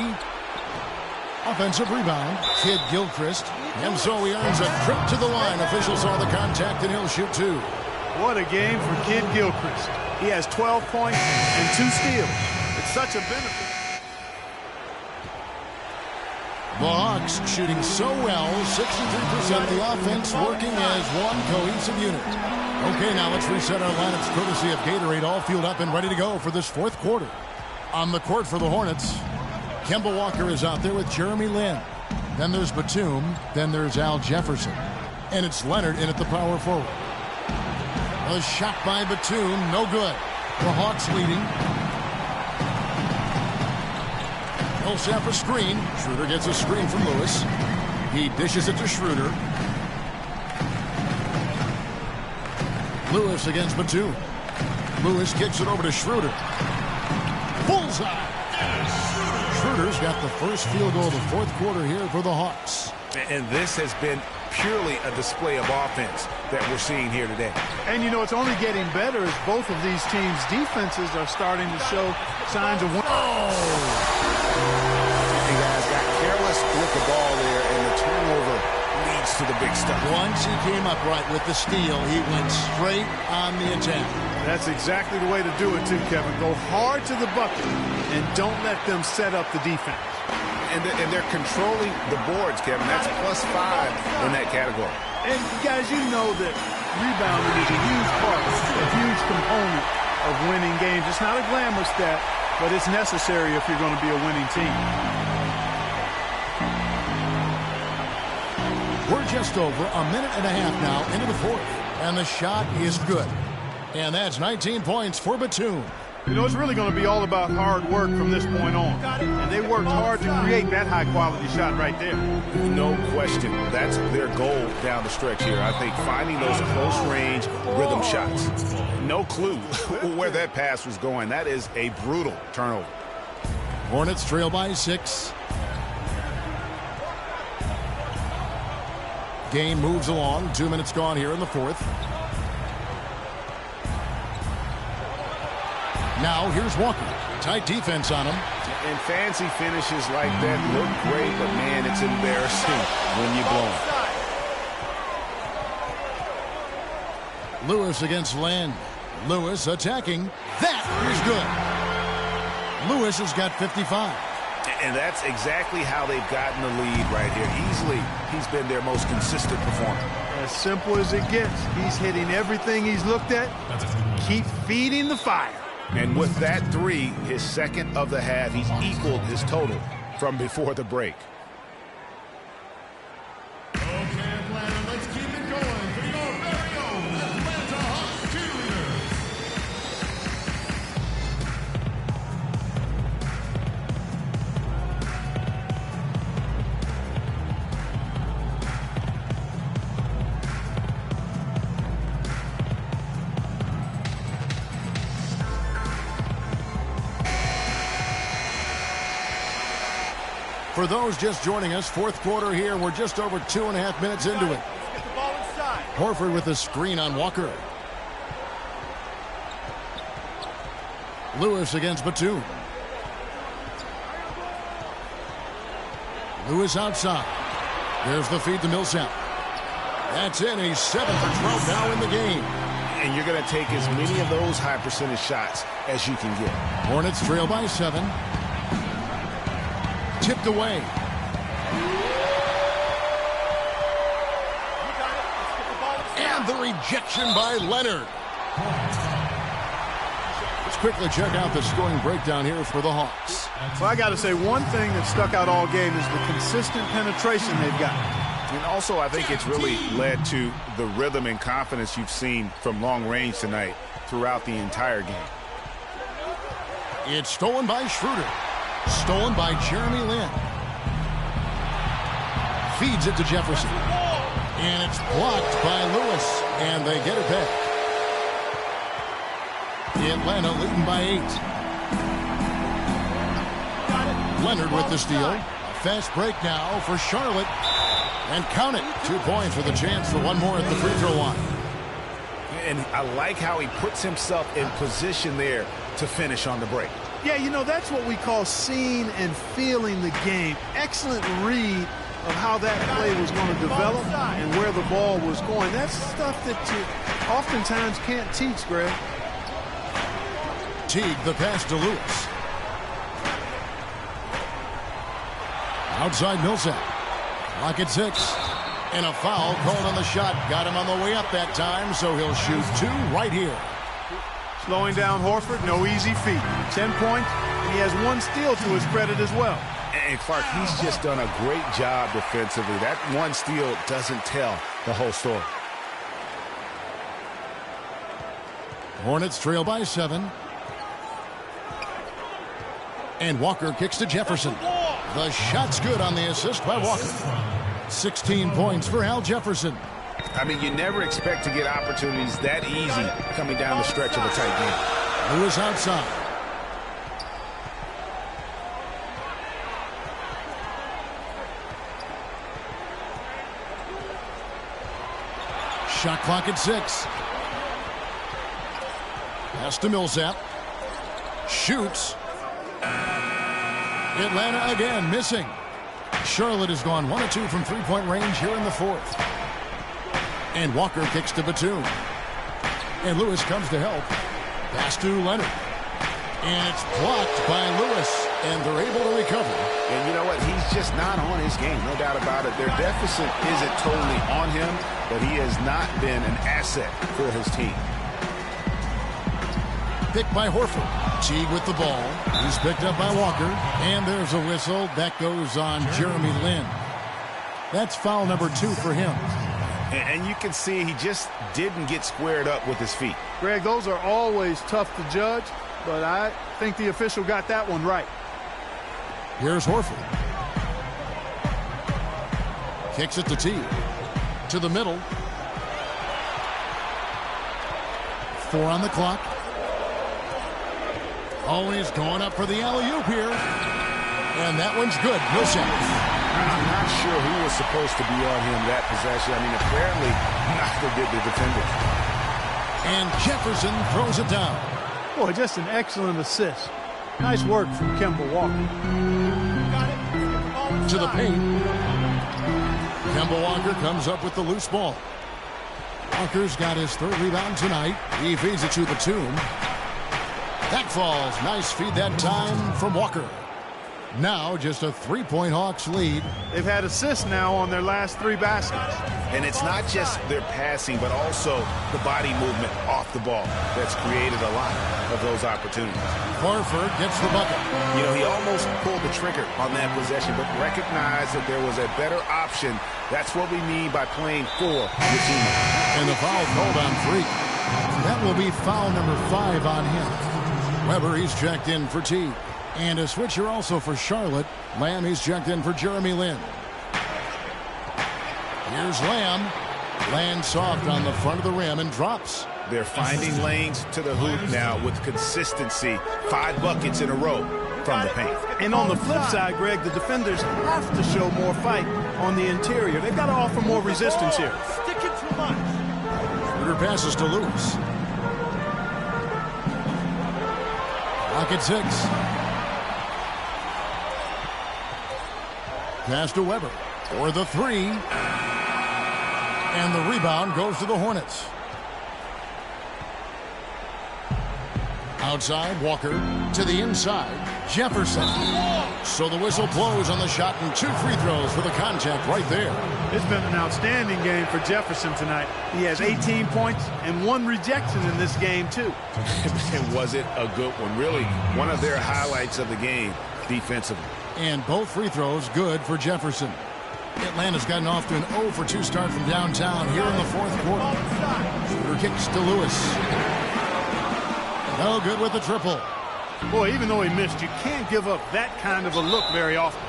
Offensive rebound. Kid Gilchrist. And so he earns a trip to the line. Officials saw the contact and he'll shoot 2. What a game for Kid Gilchrist. He has 12 points and 2 steals. It's such a benefit. The Hawks shooting so well, 63%. The offense working as one cohesive unit. Okay, now let's reset our lineups courtesy of Gatorade, all fueled up and ready to go for this fourth quarter. On the court for the Hornets, Kemba Walker is out there with Jeremy Lin. Then there's Batum. Then there's Al Jefferson. And it's Leonard in at the power forward. A shot by Batum, no good. The Hawks leading. Millsap a screen. Schroeder gets a screen from Lewis. He dishes it to Schroeder. Lewis against Batum. Lewis kicks it over to Schroeder. Bullseye! Schroeder's got the first field goal of the fourth quarter here for the Hawks. And this has been purely a display of offense that we're seeing here today. And, you know, it's only getting better as both of these teams' defenses are starting to show signs of winning. You guys got careless with the ball there, and the turnover leads to the big stuff. Once he came up right with the steal, he went straight on the attack. That's exactly the way to do it, too, Kevin. Go hard to the bucket and don't let them set up the defense. And they're controlling the boards, Kevin. That's +5 in that category. And, guys, you know that rebounding is a huge part, a huge component of winning games. It's not a glamour stat, but it's necessary if you're going to be a winning team. We're just over a minute and a half now into the fourth. And the shot is good. And that's 19 points for Batum. You know, it's really going to be all about hard work from this point on. And they worked hard to create that high-quality shot right there. No question. That's their goal down the stretch here. I think finding those close-range rhythm shots. No clue where that pass was going. That is a brutal turnover. Hornets trail by 6. Game moves along. 2 minutes gone here in the fourth. Now here's Walker. Tight defense on him. And fancy finishes like that look great, but man, it's embarrassing when you blow them. Lewis against Land. Lewis attacking. That is good. Lewis has got 55. And that's exactly how they've gotten the lead right here. Easily, he's been their most consistent performer. As simple as it gets. He's hitting everything he's looked at. Keep feeding the fire. And with that 3, his second of the half, he's equaled his total from before the break. Okay, Atlanta, let's keep it going for your very own Atlanta Hawks cheerleaders. For those just joining us, fourth quarter here. We're just over 2.5 minutes into it. Get the ball inside. Horford with a screen on Walker. Lewis against Batum. Lewis outside. There's the feed to Millsap. That's in. He's 7 for 12 now in the game. And you're going to take as many of those high percentage shots as you can get. Hornets trail by 7. Tipped away. And the rejection by Leonard. Let's quickly check out the scoring breakdown here for the Hawks. Well, I got to say, one thing that stuck out all game is the consistent penetration they've got. And also, I think it's really led to the rhythm and confidence you've seen from long range tonight throughout the entire game. It's stolen by Schroeder. Stolen by Jeremy Lin. Feeds it to Jefferson. And it's blocked by Lewis. And they get it back. Atlanta leading by 8. Leonard with the steal. Fast break now for Charlotte. And count it. 2 points with a chance for one more at the free throw line. And I like how he puts himself in position there to finish on the break. Yeah, you know, that's what we call seeing and feeling the game. Excellent read of how that play was going to develop and where the ball was going. That's stuff that you oftentimes can't teach, Greg. Teague, the pass to Lewis. Outside Millsap. Clock at 6. And a foul called on the shot. Got him on the way up that time, so he'll shoot 2 right here. Slowing down Horford, no easy feat. 10 points, and he has 1 steal to his credit as well. And Clark, he's just done a great job defensively. That 1 steal doesn't tell the whole story. Hornets trail by 7. And Walker kicks to Jefferson. The shot's good on the assist by Walker. 16 points for Al Jefferson. I mean, you never expect to get opportunities that easy coming down the stretch of a tight game. Lewis outside. Shot clock at 6. Pass to Millsap. Shoots. Atlanta again missing. Charlotte has gone 1 of 2 from 3-point range here in the 4th. And Walker kicks to Batum. And Lewis comes to help. Pass to Leonard. And it's blocked by Lewis. And they're able to recover. And you know what? He's just not on his game. No doubt about it. Their deficit isn't totally on him, but he has not been an asset for his team. Picked by Horford. Teague with the ball. He's picked up by Walker. And there's a whistle. That goes on Jeremy Lin. That's foul number 2 for him. And you can see he just didn't get squared up with his feet. Greg, those are always tough to judge, but I think the official got that one right. Here's Horford. Kicks it to Teague. To the middle. 4 on the clock. Always going up for the alley-oop here. And that one's good. Millsap. I'm not sure who was supposed to be on him that possession. I mean, apparently, neither did the defenders. And Jefferson throws it down. Boy, just an excellent assist. Nice work from Kemba Walker. To the paint. Kemba Walker comes up with the loose ball. Walker's got his 3rd rebound tonight. He feeds it to Batum. That falls. Nice feed that time from Walker. Now just a 3-point Hawks lead. They've had assists now on their last 3 baskets. And it's not just their passing, but also the body movement off the ball that's created a lot of those opportunities. Horford gets the bucket. You know, he almost pulled the trigger on that possession, but recognized that there was a better option. That's what we mean by playing for your team. And the foul called on Freak. That will be foul number 5 on him. Weber, he's checked in for Teague. And a switcher also for Charlotte. Lamb, he's checked in for Jeremy Lin. Here's Lamb. Lands soft on the front of the rim and drops. They're finding lanes to the hoop now with consistency. 5 buckets in a row from the paint. And on the flip side, Greg, the defenders have to show more fight on the interior. They've got to offer more resistance here. Sticking too much. Schroeder passes to Lewis. Clock at 6. Pass to Weber for the 3. And the rebound goes to the Hornets. Outside, Walker to the inside. Jefferson. So the whistle blows on the shot and 2 free throws for the contact right there. It's been an outstanding game for Jefferson tonight. He has 18 points and 1 rejection in this game, too. And was it a good one? Really, one of their highlights of the game defensively. And both free throws good for Jefferson. Atlanta's gotten off to an 0 for 2 start from downtown here in the 4th quarter. Shooter kicks to Lewis. No good with the triple. Boy, even though he missed, you can't give up that kind of a look very often.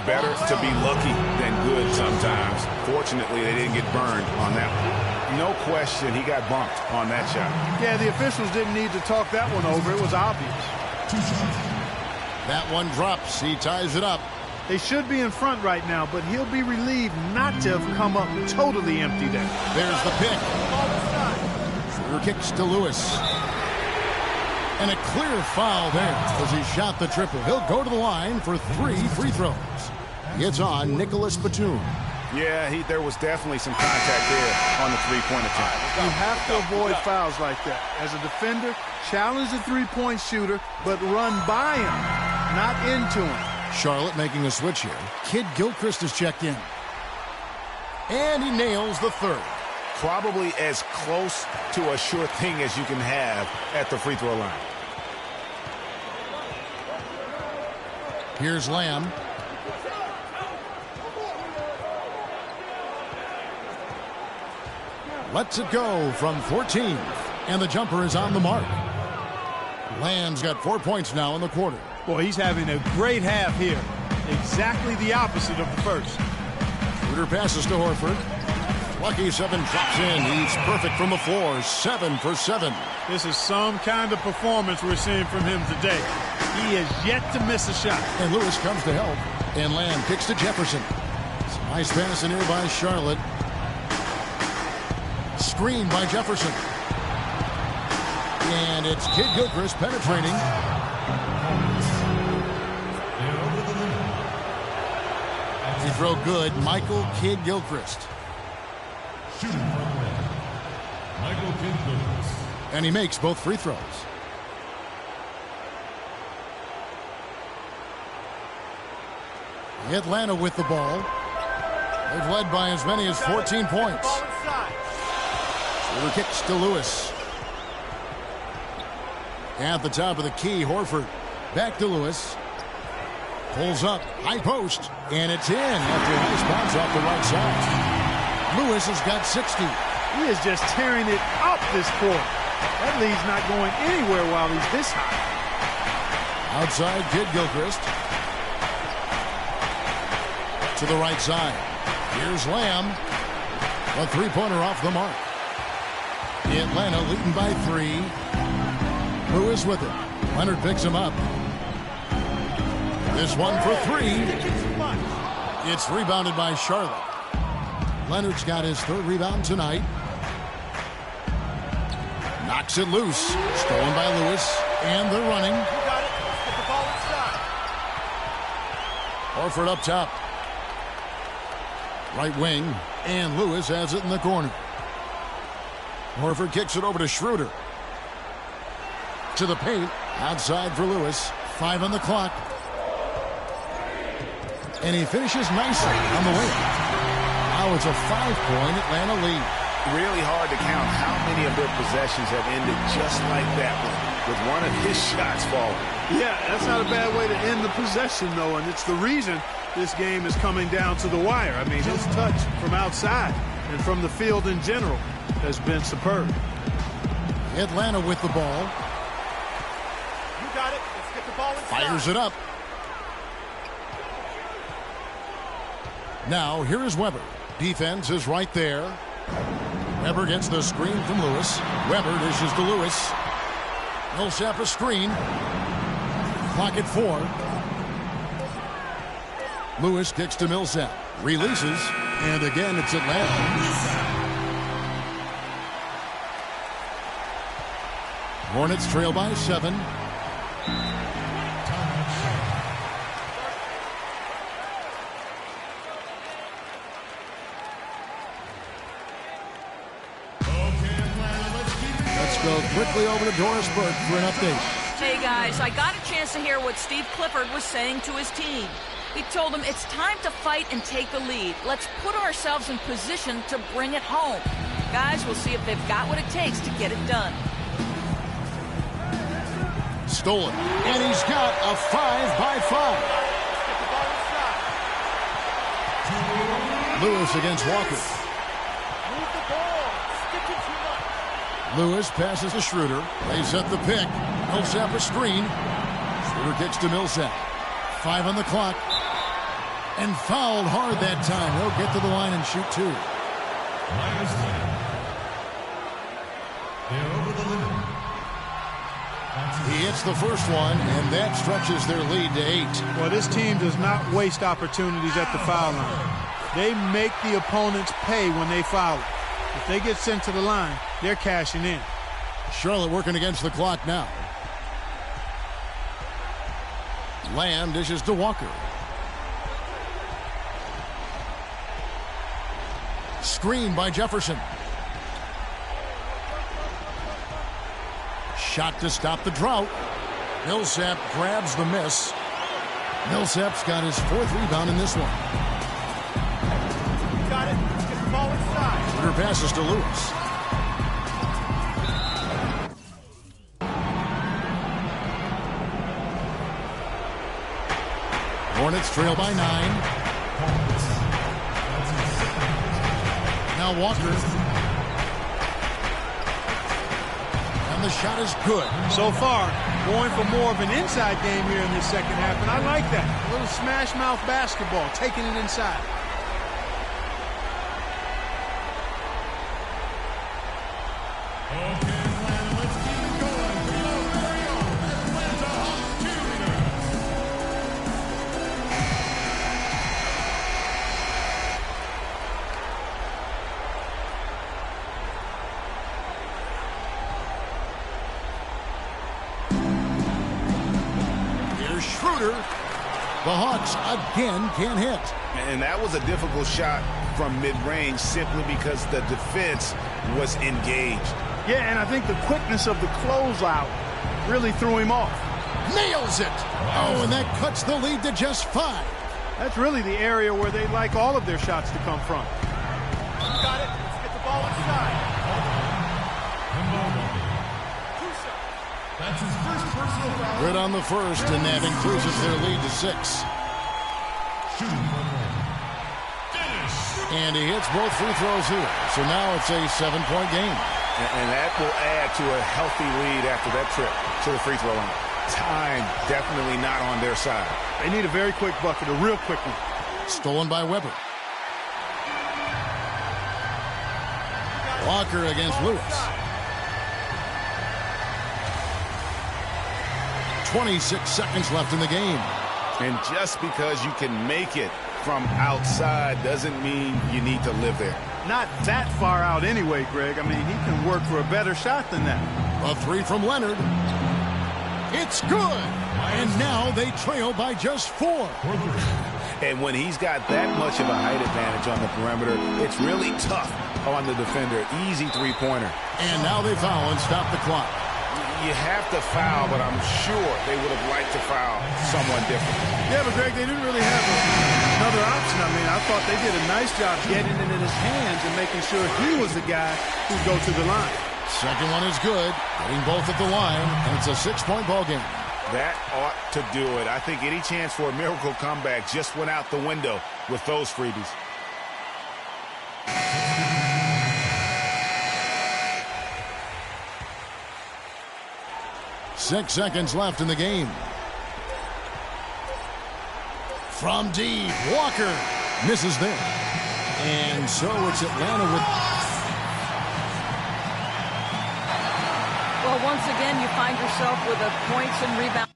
Better to be lucky than good sometimes. Fortunately, they didn't get burned on that one. No question, he got bumped on that shot. Yeah, the officials didn't need to talk that one over. It was obvious. That one drops. He ties it up. They should be in front right now, but he'll be relieved not to have come up totally empty there. There's the pick. Shooter kicks to Lewis. And a clear foul there as he shot the triple. He'll go to the line for 3 free throws. It's on Nicholas Batum. Yeah, there was definitely some contact there on the three-point attempt. You have to avoid fouls like that. As a defender, challenge the three-point shooter, but run by him, not into him. Charlotte making a switch here. Kid Gilchrist is checked in. And he nails the third. Probably as close to a sure thing as you can have at the free throw line. Here's Lamb. Lets it go from 14. And the jumper is on the mark. Lamb's got 4 points now in the quarter. Boy, he's having a great half here. Exactly the opposite of the first. Schroeder passes to Horford. Lucky 7 drops in. He's perfect from the floor. 7 for 7. This is some kind of performance we're seeing from him today. He has yet to miss a shot. And Lewis comes to help. And Lamb kicks to Jefferson. Some nice pass in here by Charlotte. Screen by Jefferson. And it's Kid Gilchrist penetrating. He throw good. Michael Kid Gilchrist. Shooting from the rim, Michael Kid Gilchrist. And he makes both free throws. Atlanta with the ball. They've led by as many as 14 points. Schroeder kicks to Lewis. At the top of the key, Horford. Back to Lewis. Pulls up. High post. And it's in after a nice bounce off the right side. Lewis has got 60. He is just tearing it up this court. That lead's not going anywhere while he's this high. Outside, Kid Gilchrist. To the right side. Here's Lamb. A three-pointer off the mark. Atlanta leading by 3. Lewis with it. Leonard picks him up. This one for 3. It's rebounded by Charlotte. Leonard's got his 3rd rebound tonight. Knocks it loose. Stolen by Lewis. And they're running. You got it. Let's get the ball inside. Horford up top. Right wing. And Lewis has it in the corner. Horford kicks it over to Schroeder. To the paint. Outside for Lewis. 5 on the clock. And he finishes nicely on the way. Now it's a 5-point Atlanta lead. Really hard to count how many of their possessions have ended just like that one, with one of his shots falling. Yeah, that's not a bad way to end the possession, though, and it's the reason this game is coming down to the wire. I mean, his touch from outside and from the field in general has been superb. Atlanta with the ball. You got it. Let's get the ball inside. Fires it up. Now, here is Weber. Defense is right there. Weber gets the screen from Lewis. Weber dishes to Lewis. Millsap a screen. Clock at 4. Lewis kicks to Millsap. Releases. And again, it's Atlanta. Hornets trail by 7. Go quickly over to Doris Burke for an update. Hey guys, I got a chance to hear what Steve Clifford was saying to his team. He told them it's time to fight and take the lead. Let's put ourselves in position to bring it home. Guys, we'll see if they've got what it takes to get it done. Stolen. And he's got a 5-by-5. Lewis against Walker. Move the ball. Stick it too much. Lewis passes to Schroeder. They set the pick. Millsap a screen. Schroeder kicks to Millsap. 5 on the clock. And fouled hard that time. He'll get to the line and shoot 2. Minus 10. They're over the limit. He hits the first one, and that stretches their lead to 8. Well, this team does not waste opportunities at the foul line. They make the opponents pay when they foul it. If they get sent to the line, they're cashing in. Charlotte working against the clock now. Lamb dishes to Walker. Screen by Jefferson. Shot to stop the drought. Millsap grabs the miss. Millsap's got his 4th rebound in this one. Got it. Get the ball inside. Schroeder passes to Lewis. Hornets trail by 9. Now Walker. And the shot is good. So far, going for more of an inside game here in this second half, and I like that. A little smash mouth basketball, taking it inside. Okay, Atlanta, let's keep it going for your very own Atlanta Hawks cheerleaders. Here's Schroeder. The Hawks again can't hit. And that was a difficult shot from mid-range simply because the defense was engaged. Yeah, and I think the quickness of the closeout really threw him off. Nails it. Oh, and that cuts the lead to just 5. That's really the area where they like all of their shots to come from. Got it. Let's get the ball inside. That's his first personal foul. Good on the first, and that increases their lead to 6. And he hits both free throws here. So now it's a 7-point game. And that will add to a healthy lead after that trip to the free throw line. Time definitely not on their side. They need a very quick bucket, a real quick one. Stolen by Weber. Walker against Lewis. 26 seconds left in the game. And just because you can make it from outside doesn't mean you need to live there. Not that far out anyway, Greg. I mean, he can work for a better shot than that. A 3 from Leonard. It's good. And now they trail by just 4. And when he's got that much of a height advantage on the perimeter, it's really tough on the defender. Easy three-pointer. And now they foul and stop the clock. You have to foul, but I'm sure they would have liked to foul someone different. Yeah, but Greg, they didn't really have another option. I mean, I thought they did a nice job getting it in his hands and making sure he was the guy who'd go to the line. Second one is good. Getting both at the line, and it's a 6-point ball game. That ought to do it. I think any chance for a miracle comeback just went out the window with those freebies. 6 seconds left in the game. From deep, Walker misses there. And so it's Atlanta with... Well, once again, you find yourself with a points and rebound.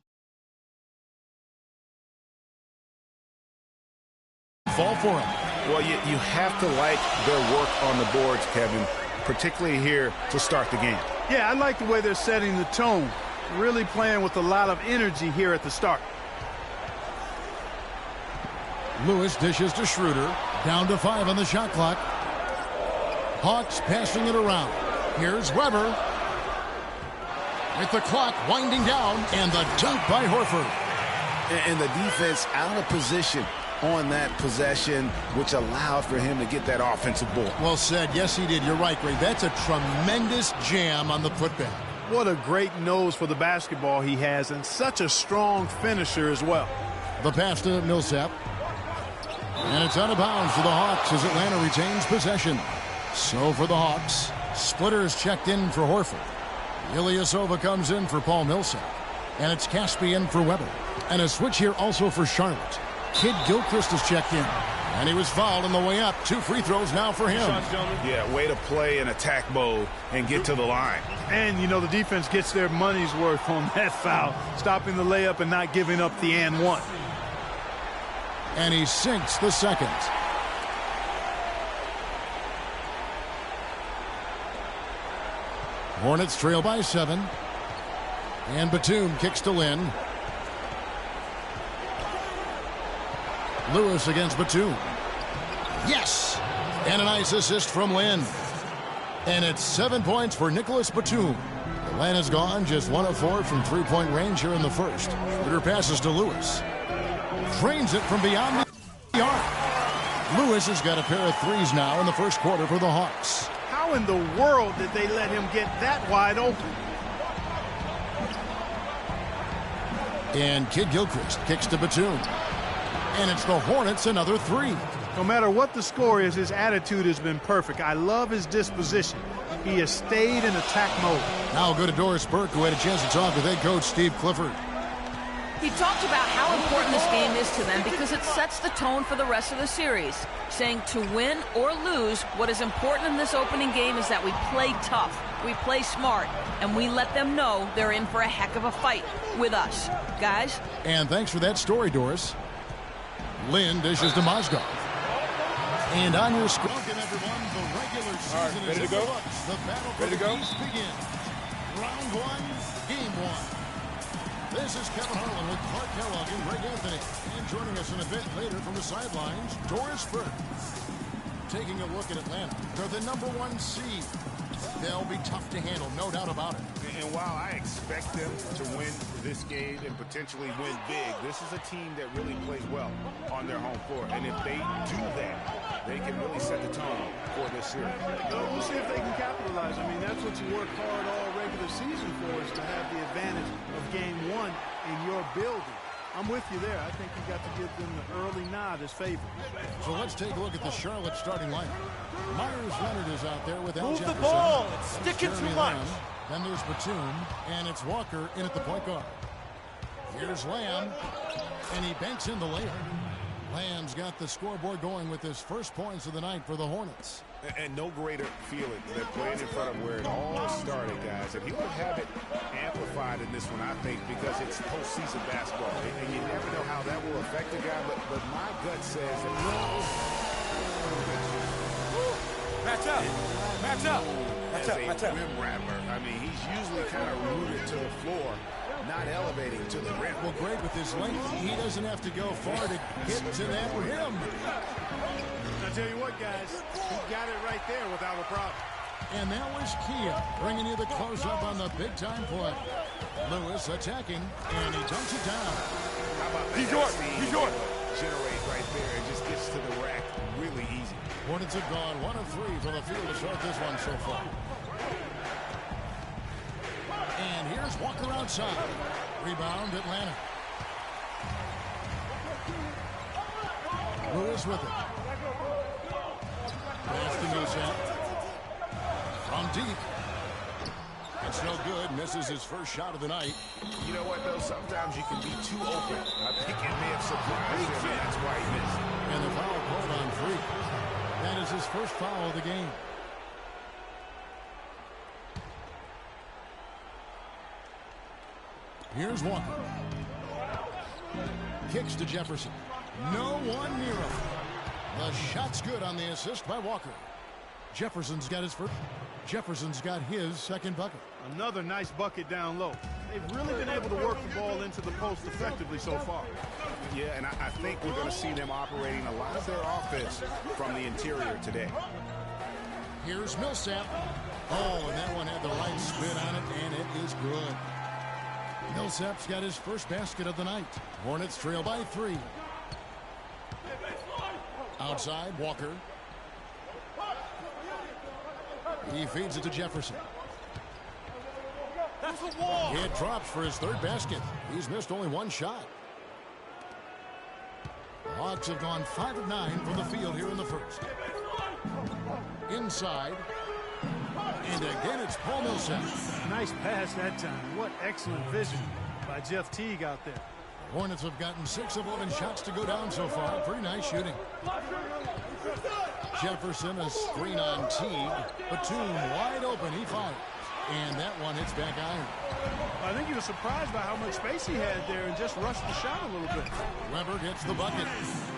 Fall for him. Well, you have to like their work on the boards, Kevin, particularly here to start the game. Yeah, I like the way they're setting the tone. Really playing with a lot of energy here at the start. Lewis dishes to Schroeder. Down to 5 on the shot clock. Hawks passing it around. Here's Weber. With the clock winding down. And the dunk by Horford. And the defense out of position on that possession, which allowed for him to get that offensive board. Well said. Yes, he did. You're right, Greg. That's a tremendous jam on the putback. What a great nose for the basketball he has, and such a strong finisher as well. The pass to Millsap. And it's out of bounds for the Hawks as Atlanta retains possession. So for the Hawks, Splitters checked in for Horford. Ilyasova comes in for Paul Millsap. And it's Caspian for Weber. And a switch here also for Charlotte. Kid Gilchrist has checked in. And he was fouled on the way up. 2 free throws now for him. Yeah, way to play in attack mode and get to the line. And, you know, the defense gets their money's worth on that foul. Stopping the layup and not giving up the and one. And he sinks the second. Hornets trail by 7. And Batum kicks to Lynn. Lewis against Batum. Yes! And a nice assist from Lynn. And it's 7 points for Nicholas Batum. Atlanta's gone just 1 of 4 from three-point range here in the first. Schroeder passes to Lewis. Drains it from beyond the arc. Lewis has got a pair of threes now in the first quarter for the Hawks. How in the world did they let him get that wide open? And Kid Gilchrist kicks to Batum. And it's the Hornets another three. No matter what the score is, his attitude has been perfect. I love his disposition. He has stayed in attack mode. Now we'll go to Doris Burke, who had a chance to talk with head coach Steve Clifford. He talked about how important this game is to them because it sets the tone for the rest of the series, saying to win or lose, what is important in this opening game is that we play tough, we play smart, and we let them know they're in for a heck of a fight with us. Guys? And thanks for that story, Doris. Lynn dishes to Mozgov. And on your screen. Welcome, everyone. The regular season ready to go? The battle for the East begins. Round 1, game 1. This is Kevin Harlan with Clark Kellogg and Greg Anthony. And joining us in a bit later from the sidelines, Doris Burke. Taking a look at Atlanta. They're the #1 seed. They'll be tough to handle, no doubt about it. And while I expect them to win this game and potentially win big, this is a team that really plays well on their home floor. And if they do that, they can really set the tone for this series. We'll see if they can capitalize. I mean, that's what you work hard all regular season for, is to have the advantage of game 1 in your building. I'm with you there. I think you got to give them the early nod as favorite. So let's take a look at the Charlotte starting lineup. Myers Leonard is out there with Al Move Jefferson. the ball. It's sticking too much. Lamb. Then there's Batum, and it's Walker in at the point guard. Here's Lamb, and he banks in the layup. Lamb's got the scoreboard going with his first points of the night for the Hornets. And no greater feeling than playing in front of where it all started, guys. And he would have it amplified in this one, I think, because it's postseason basketball. And you never know how that will affect the guy, but my gut says that. Match up. Match up. As a rim rapper, I mean, he's usually kind of rooted to the floor, not elevating to the rim. Well, great with his length. He doesn't have to go far to get to that rim. I tell you what, guys, he got it right there without a problem. And that was Kia bringing you the close-up on the big-time play. Lewis attacking, and he dunks it down. How about that? He's yours. He's yours. Generate right there and just gets to the rack really easy. Hornets have gone 1 of 3 from the field to start this one so far. And here's Walker outside. Rebound, Atlanta. Lewis with it. Pass to Millsap. From deep. It's no good. Misses his first shot of the night. You know what, though? Sometimes you can be too open. I think it may have surprised him, and that's why he missed. And the foul called on free. That is his first foul of the game. Here's Walker. Kicks to Jefferson. No one near him. The shot's good on the assist by Walker. Jefferson's got his first. Jefferson's got his second bucket. Another nice bucket down low. They've really been able to work the ball into the post effectively so far. Yeah, and I think we're going to see them operating a lot of their offense from the interior today. Here's Millsap. Oh, and that one had the right spin on it, and it is good. Millsap's got his first basket of the night. Hornets trail by 3. Outside, Walker. He feeds it to Jefferson. That's the wall. It drops for his third basket. He's missed only one shot. The Hawks have gone 5 of 9 from the field here in the first. Inside. And again, it's Paul Millsap. Nice pass that time. What excellent vision by Jeff Teague out there. The Hornets have gotten 6 of 11 shots to go down so far. Pretty nice shooting. Jefferson, a screen on Teague. Batum wide open. He fires. And that one hits back iron. I think he was surprised by how much space he had there and just rushed the shot a little bit. Weber gets the bucket.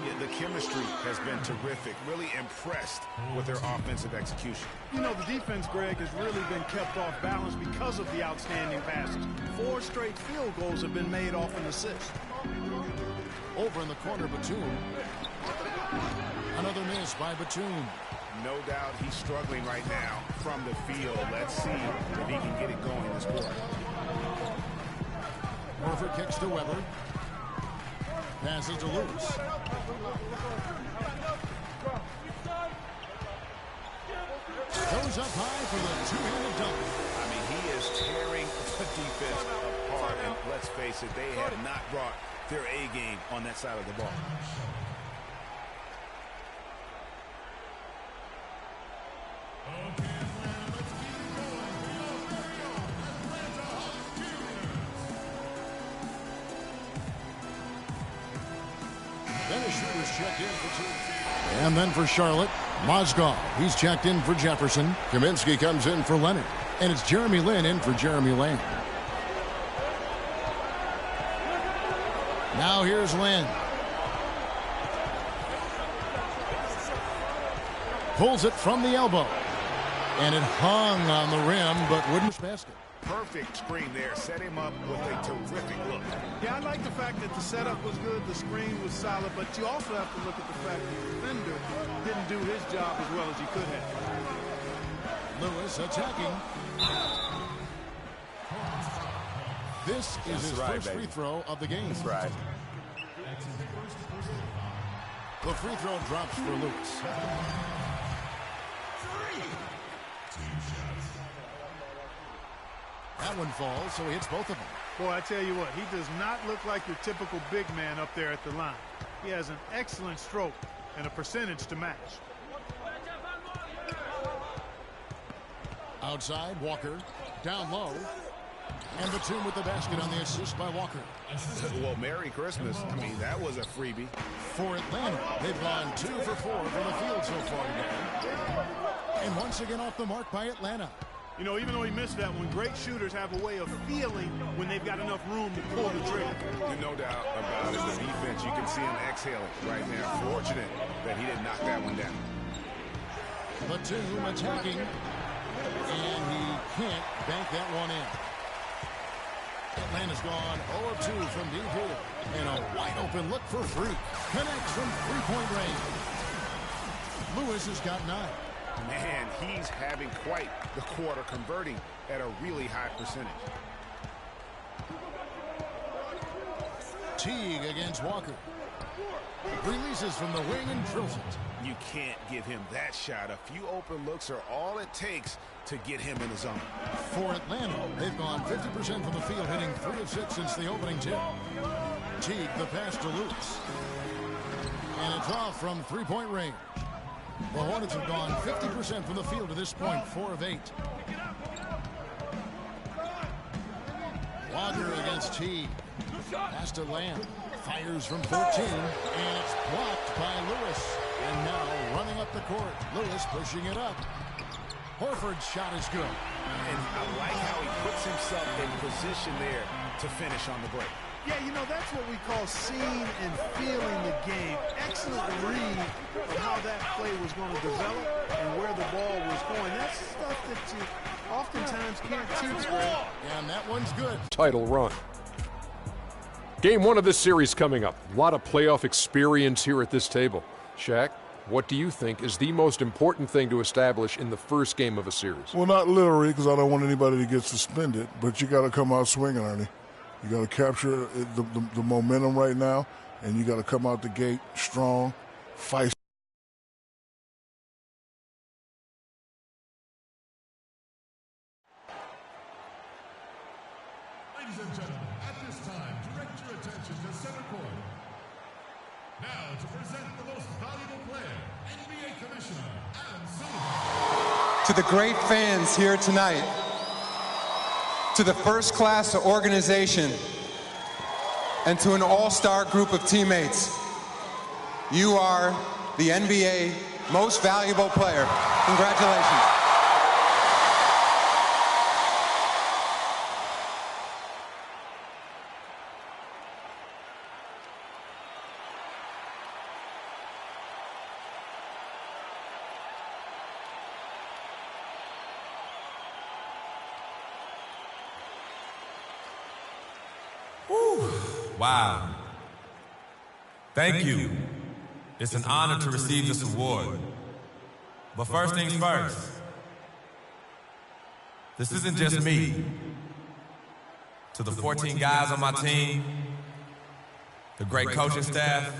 Yeah, the chemistry has been terrific. Really impressed with their offensive execution. You know, the defense, Greg, has really been kept off balance because of the outstanding passes. 4 straight field goals have been made off an assist. Over in the corner, Batum. Another miss by Batum. No doubt he's struggling right now from the field. Let's see if he can get it going this quarter. Horford kicks to Weber. Passes to Lewis. Goes up high for the two-handed dunk. I mean, he is tearing the defense apart. And let's face it, they have not brought their A game on that side of the ball. Dennis Schroeder's checked in for two. And then for Charlotte, Mozgov. He's checked in for Jefferson. Kaminsky comes in for Leonard. And it's Jeremy Lin in for Jeremy Lamb. Now here's Lin. Pulls it from the elbow. And it hung on the rim, but wouldn't basket. Perfect screen there. Set him up with a terrific look. Yeah, I like the fact that the setup was good, the screen was solid, but you also have to look at the fact that the defender didn't do his job as well as he could have. Lewis attacking. This is his first free throw of the game. That's right. The free throw drops for Lewis. That one falls, so he hits both of them. Boy, I tell you what, he does not look like your typical big man up there at the line. He has an excellent stroke and a percentage to match. Outside, Walker. Down low. And Batum with the basket on the assist by Walker. Well, Merry Christmas. I mean, that was a freebie. For Atlanta, they've gone 2 for 4 from the field so far today. And once again off the mark by Atlanta. You know, even though he missed that one, great shooters have a way of feeling when they've got enough room to pull the trigger. No doubt about it. The defense, you can see him exhaling right now. Fortunate that he didn't knock that one down. Batum attacking. And he can't bank that one in. Atlanta's gone 0 of 2 from deep here. And a wide open look for Freak. Connects from three-point range. Lewis has got 9. Man, he's having quite the quarter, converting at a really high percentage. Teague against Walker. Releases from the wing and drills it. You can't give him that shot. A few open looks are all it takes to get him in the zone. For Atlanta, they've gone 50% from the field, hitting 3 of 6 since the opening tip. Teague, the pass to Lewis. And it's off from three-point range. The Hornets have gone 50% from the field to this point, 4 of 8. Walker against Teague. Pass to Lamb. Fires from 14, and it's blocked by Lewis. And now running up the court. Lewis pushing it up. Horford's shot is good. And I like how he puts himself in position there to finish on the break. Yeah, you know, that's what we call seeing and feeling the game. Excellent read of how that play was going to develop and where the ball was going. That's stuff that you oftentimes can't teach. Yeah, and that one's good. Title run. Game 1 of this series coming up. A lot of playoff experience here at this table. Shaq, what do you think is the most important thing to establish in the first game of a series? Well, not literally, because I don't want anybody to get suspended, but you got to come out swinging, Ernie. You got to capture the momentum right now, and you got to come out the gate strong, fight. Ladies and gentlemen, at this time, direct your attention to center court. Now to present the most valuable player, NBA Commissioner Adam Silver. To the great fans here tonight, to the first-class organization, and to an all-star group of teammates, you are the NBA most valuable player. Congratulations. Wow. Thank you. It's an honor to receive this award. But first things first, this isn't just me. To the 14 guys on my team, the great coaching staff,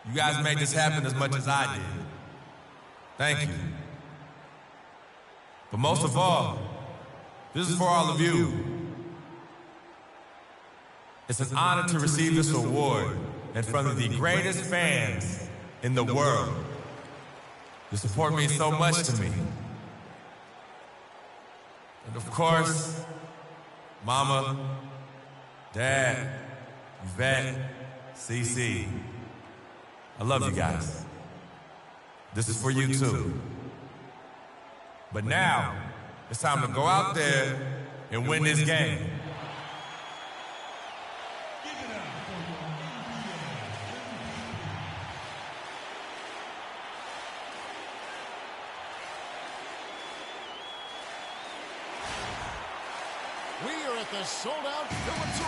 you guys made this happen as much as I did. Thank you. But most of all, this is for all of you. It's an honor to receive this award in front of the greatest fans in the world. Your support means so much to me. And of course, Mama, Dad, Yvette, CC. I love you guys. This is for you too. But now, it's time to go out there and win this game. We are at the sold-out Phillips